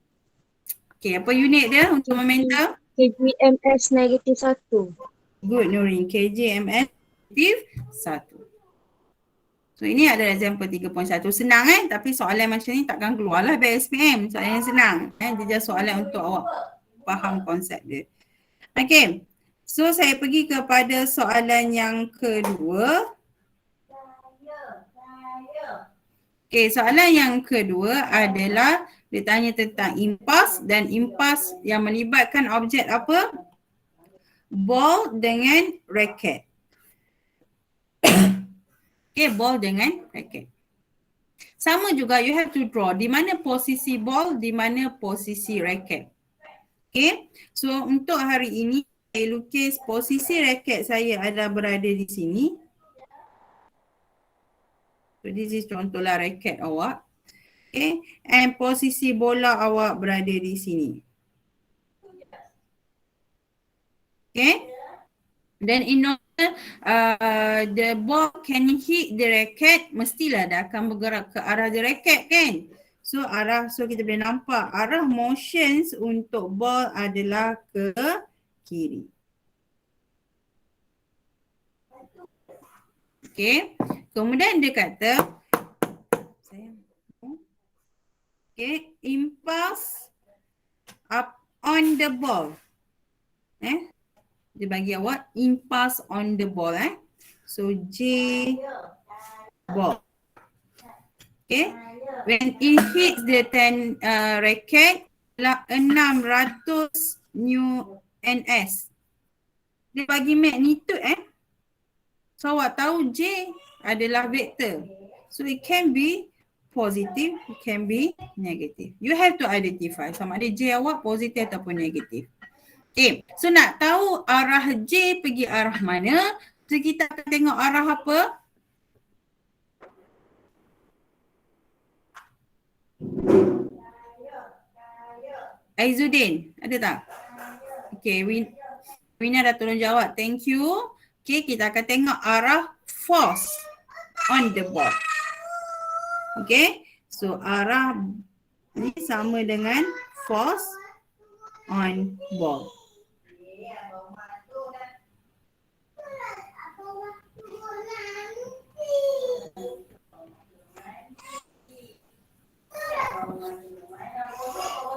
Okay, apa unit dia untuk momentum? kgms negatif 1. Good Nurin, kgms negatif 1. So ini adalah example 3.1. Senang tapi soalan macam ni takkan keluarlah dari SPM. Soalan yang senang. Dia just soalan untuk awak faham konsep dia. Okay. So saya pergi kepada soalan yang kedua. Okay, soalan yang kedua adalah dia tanya tentang impas dan impas yang melibatkan objek apa? Ball dengan raket. Okay, ball dengan raket. Sama juga you have to draw di mana posisi ball, di mana posisi raket. Okay, so untuk hari ini saya lukis posisi raket saya ada berada di sini. So this is contohlah raket awak. Okay, and posisi bola awak berada di sini. Okay, then in order the ball can hit the racket, mestilah dia akan bergerak ke arah the racket kan. So kita boleh nampak arah motions untuk ball adalah ke kiri. Okay, kemudian dia kata okay, impulse up on the ball. Dia bagi awak impulse on the ball. So J ball. Okay. When it hits the racket adalah 600 Newtons. Dia bagi magnitude So awak tahu J adalah vektor. So it can be positive, it can be negative. You have to identify sama ada J awak positif ataupun negatif. Okay, so nak tahu arah J pergi arah mana, so kita akan tengok arah apa? Aizuddin, ada tak? Okay, Wina dah tolong jawab, thank you. Okay, kita akan tengok arah force on the ball. Okay, so arah ni sama dengan force on ball.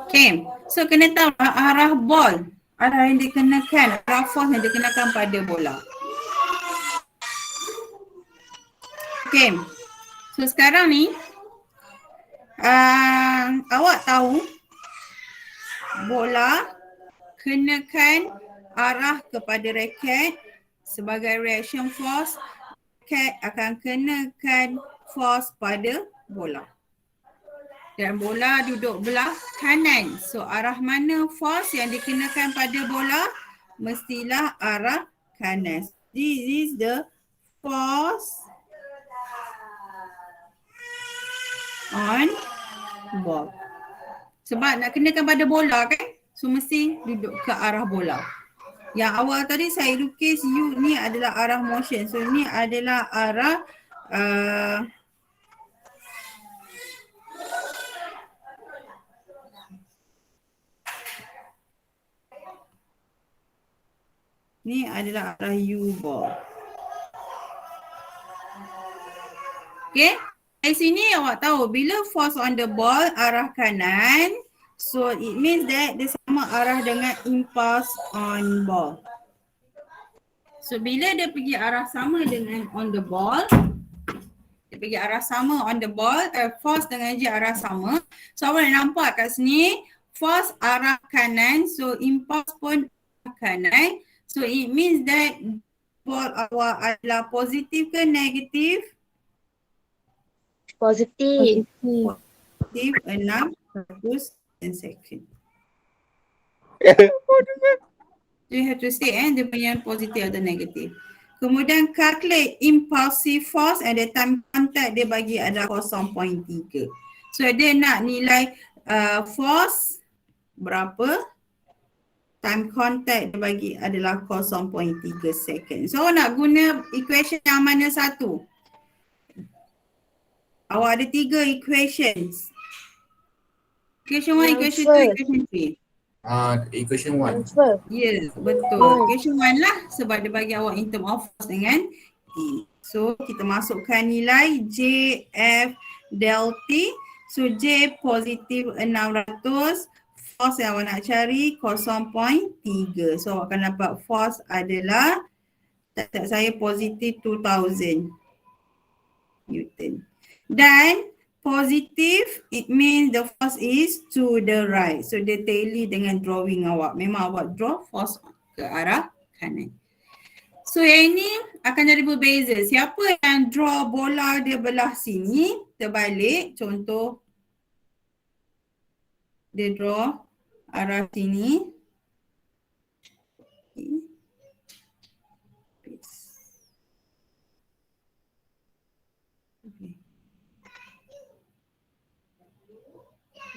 Okay, so kena tahu arah ball, arah yang dikenakan, arah force yang dikenakan pada bola. Okay, so sekarang ni awak tahu bola kenakan arah kepada raket sebagai reaction force, raket akan kenakan force pada bola. Dan bola duduk belah kanan. So arah mana force yang dikenakan pada bola? Mestilah arah kanan. This is the force on ball. Sebab nak kenakan pada bola kan? So mesti duduk ke arah bola. Yang awal tadi saya lukis U ni adalah arah motion. So ni adalah arah Ni adalah arah U ball. Okay. Dari sini awak tahu bila force on the ball arah kanan, so it means that dia sama arah dengan impulse on ball. So bila dia pergi arah sama dengan on the ball, dia pergi arah sama on the ball, force dengan je arah sama. So awak boleh nampak kat sini, force arah kanan, so impulse pun arah kanan. So it means that ball awak adalah positif ke negatif? Positif. Positif 600 second. So you have to say dia punya positif atau negatif. Kemudian calculate impulsive force and the time contact dia bagi adalah 0.3. So dia nak nilai force berapa, time contact dia bagi adalah 0.3 second. So nak guna equation yang mana satu? Awak ada 3 equations. Equation 1, equation 2, equation 3. Equation 1. Transfer. Ya, betul. Equation 1 lah sebab dia bagi awak in term of force dengan T. So kita masukkan nilai J, F, del T. So J positif 600, force yang awak nak cari 0.3. So awak akan dapat force adalah, tak saya positif 2000 Newton. Dan positif, it means the force is to the right. So dia tally dengan drawing awak. Memang awak draw force ke arah kanan. So yang ini akan jadi berbeza. Siapa yang draw bola dia belah sini, terbalik. Contoh, dia draw arah sini.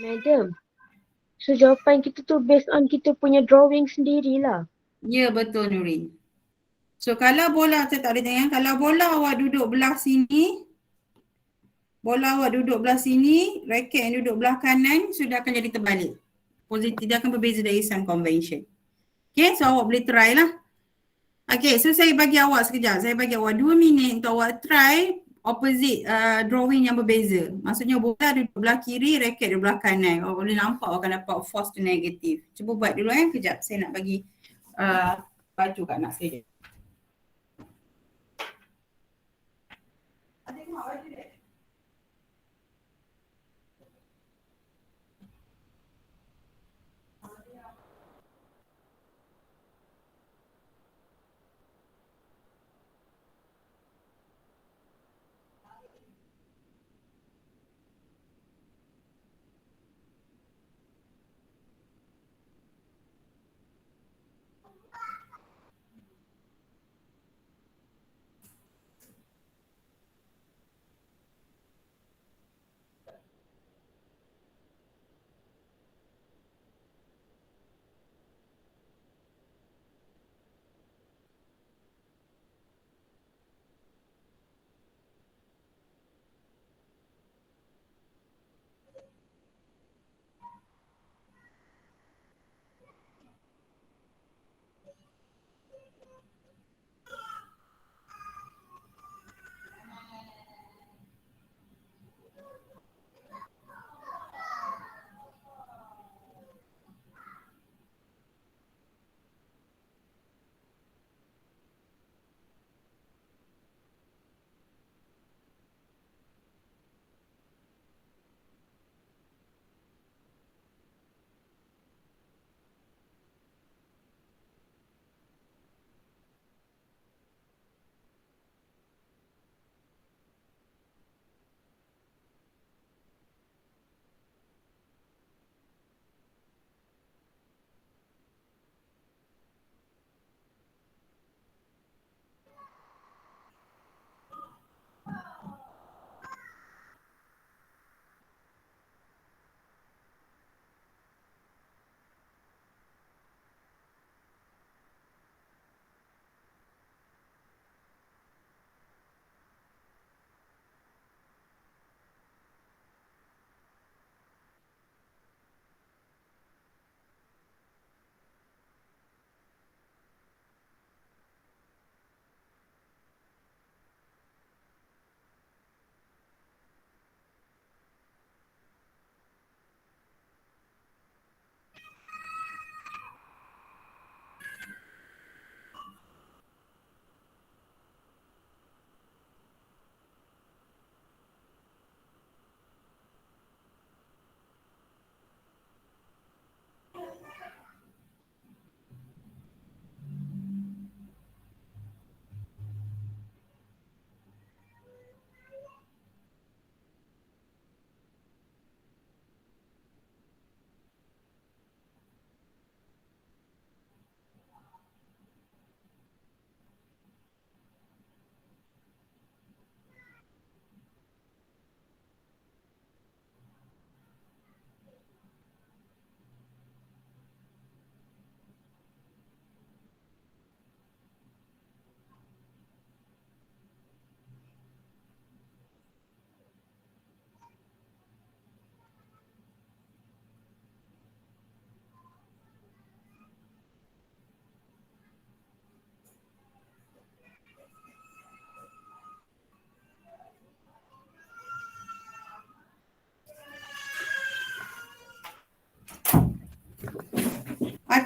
Madam, so jawapan kita tu based on kita punya drawing sendirilah. Ya, betul Nurin. So kalau bola, saya tak ada tanya, kalau bola awak duduk belah sini, raket yang duduk belah kanan sudah akan jadi terbalik. Positif, dia akan berbeza dari sun convention. Okay, so awak boleh try lah. Okay, so saya bagi awak sekejap. Saya bagi awak 2 minit untuk awak try opposite drawing yang berbeza. Maksudnya bola duduk belah kiri, raket duduk belah kanan. Awak boleh nampak awak akan dapat force to negative. Cuba buat dulu kejap. Saya nak bagi baju kat anak saya. Tengok baju dia.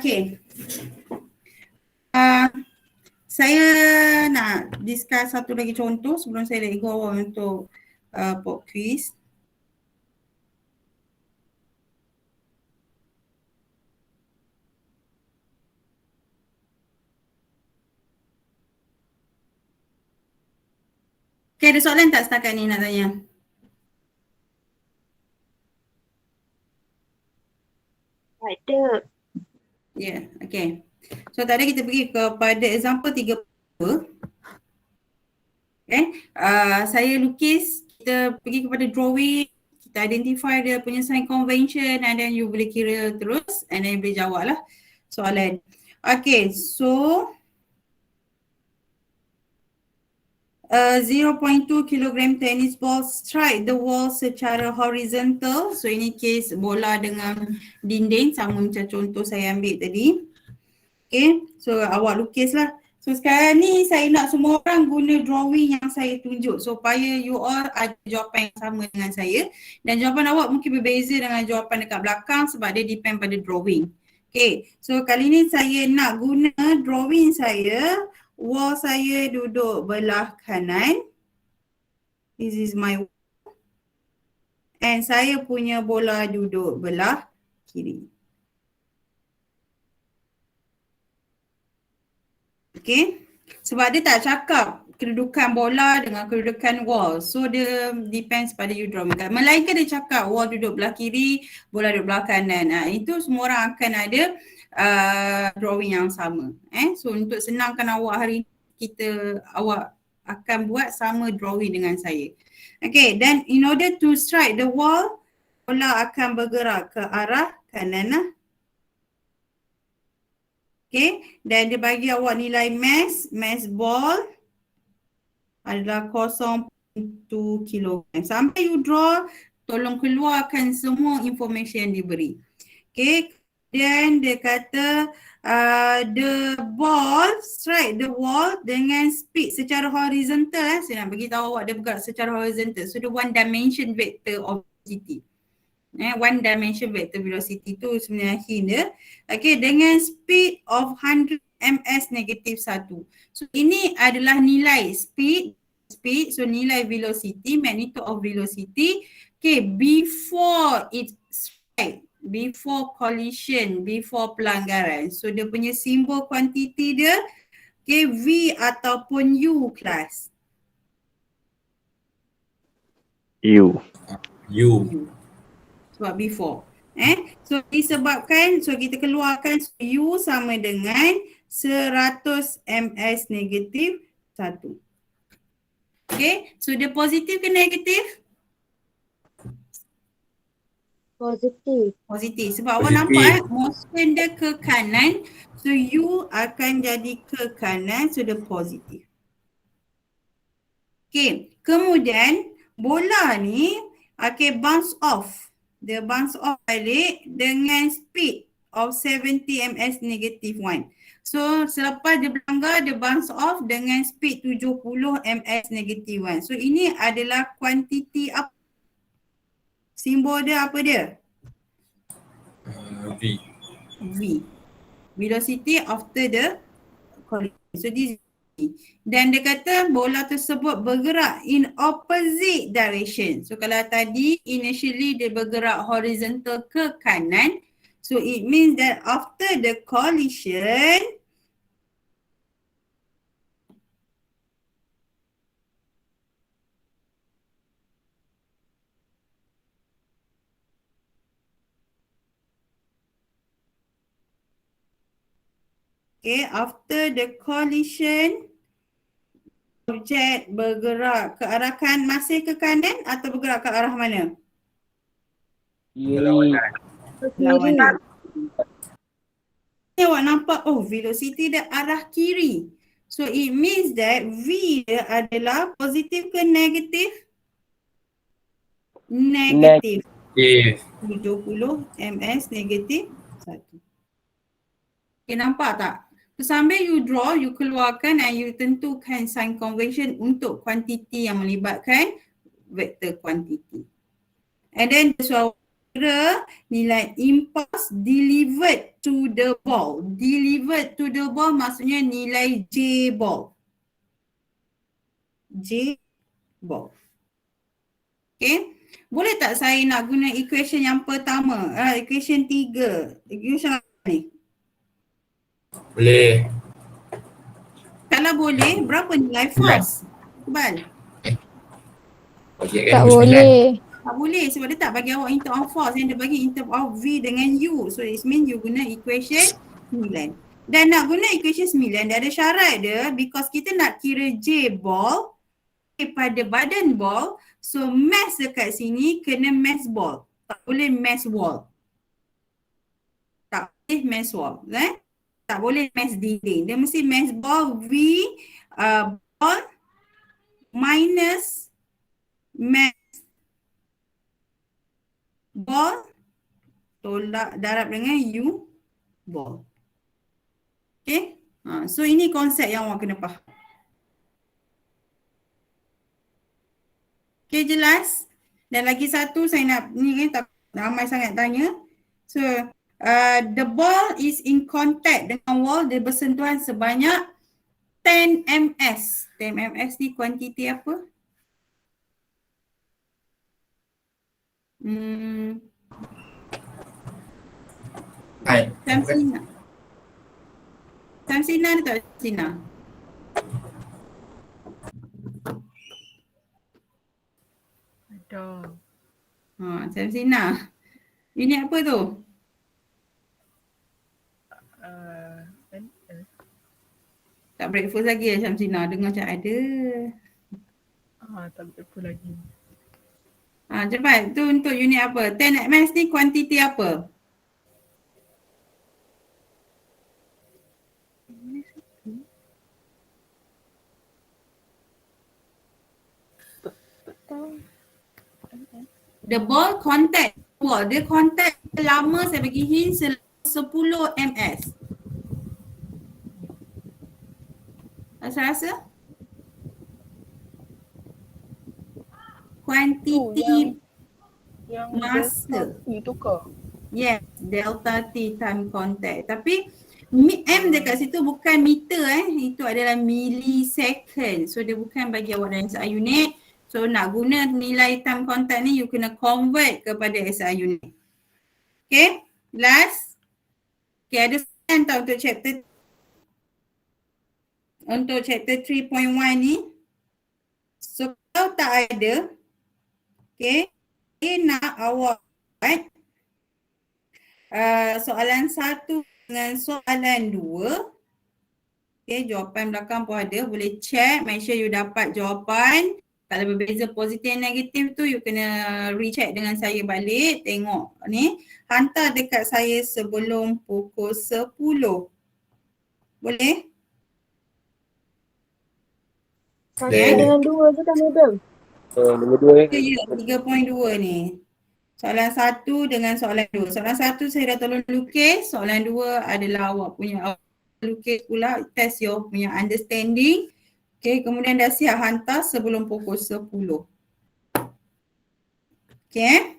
Okay. Saya nak discuss satu lagi contoh sebelum saya let go untuk pop quiz. Okay, ada soalan tak setakat ni nak tanya? Ada. Ya, okay. So tadi kita pergi kepada example 3. Okay, saya lukis, kita pergi kepada drawing, kita identify dia punya sign convention and then you boleh kira terus and then boleh jawab lah soalan. Okay, so 0.2 kilogram tennis ball strike the wall secara horizontal. So ini case bola dengan dinding sama macam contoh saya ambil tadi. Okay, so awak lukis lah. So sekarang ni saya nak semua orang guna drawing yang saya tunjuk supaya you all ada jawapan yang sama dengan saya dan jawapan awak mungkin berbeza dengan jawapan dekat belakang sebab dia depend pada drawing. Okay, so kali ni saya nak guna drawing saya. Wall saya duduk belah kanan. This is my wall. And saya punya bola duduk belah kiri. Okay. Sebab dia tak cakap kedudukan bola dengan kedudukan wall. So dia depends pada you drawing. Melainkan dia cakap wall duduk belah kiri, bola duduk belah kanan. Itu semua orang akan ada drawing yang sama. So untuk senangkan awak hari ni, awak akan buat sama drawing dengan saya. Okay, then in order to strike the wall, bola akan bergerak ke arah kanan lah. Okay, dan dia bagi awak nilai mass ball adalah 0.2 kilogram. Sampai you draw, tolong keluarkan semua information yang diberi. Okay, dan dia kata the ball strike the wall dengan speed secara horizontal. Saya nak bagi tahu awak dia bergerak secara horizontal. So the one dimension vector of velocity. One dimension vector velocity tu sebenarnya hint dia. Okay, dengan speed of 100 ms negatif 1. So ini adalah nilai speed, so nilai velocity, magnitude of velocity. Okay, before it strike, before collision, before pelanggaran. So dia punya simbol kuantiti dia, okay, V ataupun U kelas. U. Sebab before. So disebabkan, so kita keluarkan U sama dengan 100 ms negatif 1. Okay, so dia positif ke negatif? Positif. Positif. Sebab awak nampak motion dia ke kanan, so U akan jadi ke kanan, so dia positif. Okay, kemudian bola ni bounce off. Dia bounce off balik dengan speed of 70 ms negatif 1. So selepas dia berlanggar, dia bounce off dengan speed 70 ms negatif 1. So ini adalah kuantiti apa? Simbol dia apa dia? V. Velocity after the collision. So this is V. Dan dia kata bola tersebut bergerak in opposite direction. So kalau tadi initially dia bergerak horizontal ke kanan. So it means that after the collision, okay, after the collision, objek bergerak ke arah masih ke kanan atau bergerak ke arah mana? Lawan. Awak nampak, oh velocity dia arah kiri. So it means that V dia adalah positif ke negatif? Negatif. 70 ms negatif 1. Okay, nampak tak? So, sambil you draw, you keluarkan and you tentukan sign convention untuk kuantiti yang melibatkan vektor kuantiti. And then so kira nilai impulse delivered to the ball. Delivered to the ball maksudnya nilai J ball. J ball. Okay. Boleh tak saya nak guna equation yang pertama? Equation 3. Equation apa ni? Boleh. Kalau boleh, berapa nilai force? Iqbal? Bagi Tak M9. boleh. Tak boleh sebab dia tak bagi awak in term of force, yang dia bagi in term of V dengan U. So it means you guna equation 9. Dan nak guna equation 9 dia ada syarat dia, because kita nak kira J ball pada badan ball, so mass dekat sini kena mass ball. Tak boleh mass wall. Tak boleh mass wall. Tak boleh mass dinding. Dia mesti mass ball V ball minus mass ball tolak darab dengan U ball. Okay. So ini konsep yang awak kena faham. Okay, jelas? Dan lagi satu saya nak, ni tak ramai sangat tanya. So, the ball is in contact dengan wall, dia bersentuhan sebanyak 10 ms. 10 ms ni kuantiti apa? Samsina. Samsina ada tak Samsina? Ada. Samsina. Unit apa tu? Tak breakfast lagi ya Samsina? Dengar macam ada. Tak betul lagi. Cepat. Tu untuk unit apa? 10 ms ni kuantiti apa? The ball contact wall. Dia contact lama, saya bagi hint, 10 ms. Rasa-rasa? Kuantiti Yang masa. Itu ke? Yes, delta T time contact. Tapi M dekat situ bukan meter itu adalah millisecond. So dia bukan bagi awak dalam SI unit. So nak guna nilai time contact ni you kena convert kepada SI unit. Okay, last. Okay, ada soalan tau untuk chapter 3.1 ni. So kalau tak ada, okay, saya nak awak buat soalan 1 dengan soalan 2. Okay, jawapan belakang pun ada. Boleh check, make sure you dapat jawapan. Kalau berbeza positif dan negatif tu, you kena recheck dengan saya balik. Tengok ni. Hantar dekat saya sebelum pukul 10. Boleh? Satu dengan 2 je kan, madam? Nombor 2 Ya, 3.2 ni. Soalan 1 dengan soalan 2. Soalan 1 saya dah tolong lukis. Soalan 2 adalah awak punya lukis pula. Test your punya understanding. Okay, kemudian dah siap hantar sebelum pukul 10. Okay.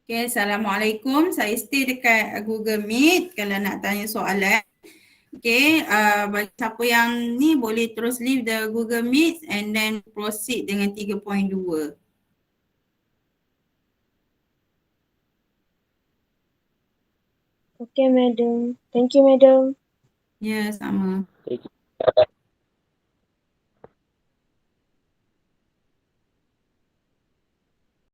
Okay, Assalamualaikum. Saya stay dekat Google Meet kalau nak tanya soalan. Okay, bagi siapa yang ni boleh terus leave the Google Meet and then proceed dengan 3.2. Okay, madam. Thank you, madam. Ya, sama. Thank you.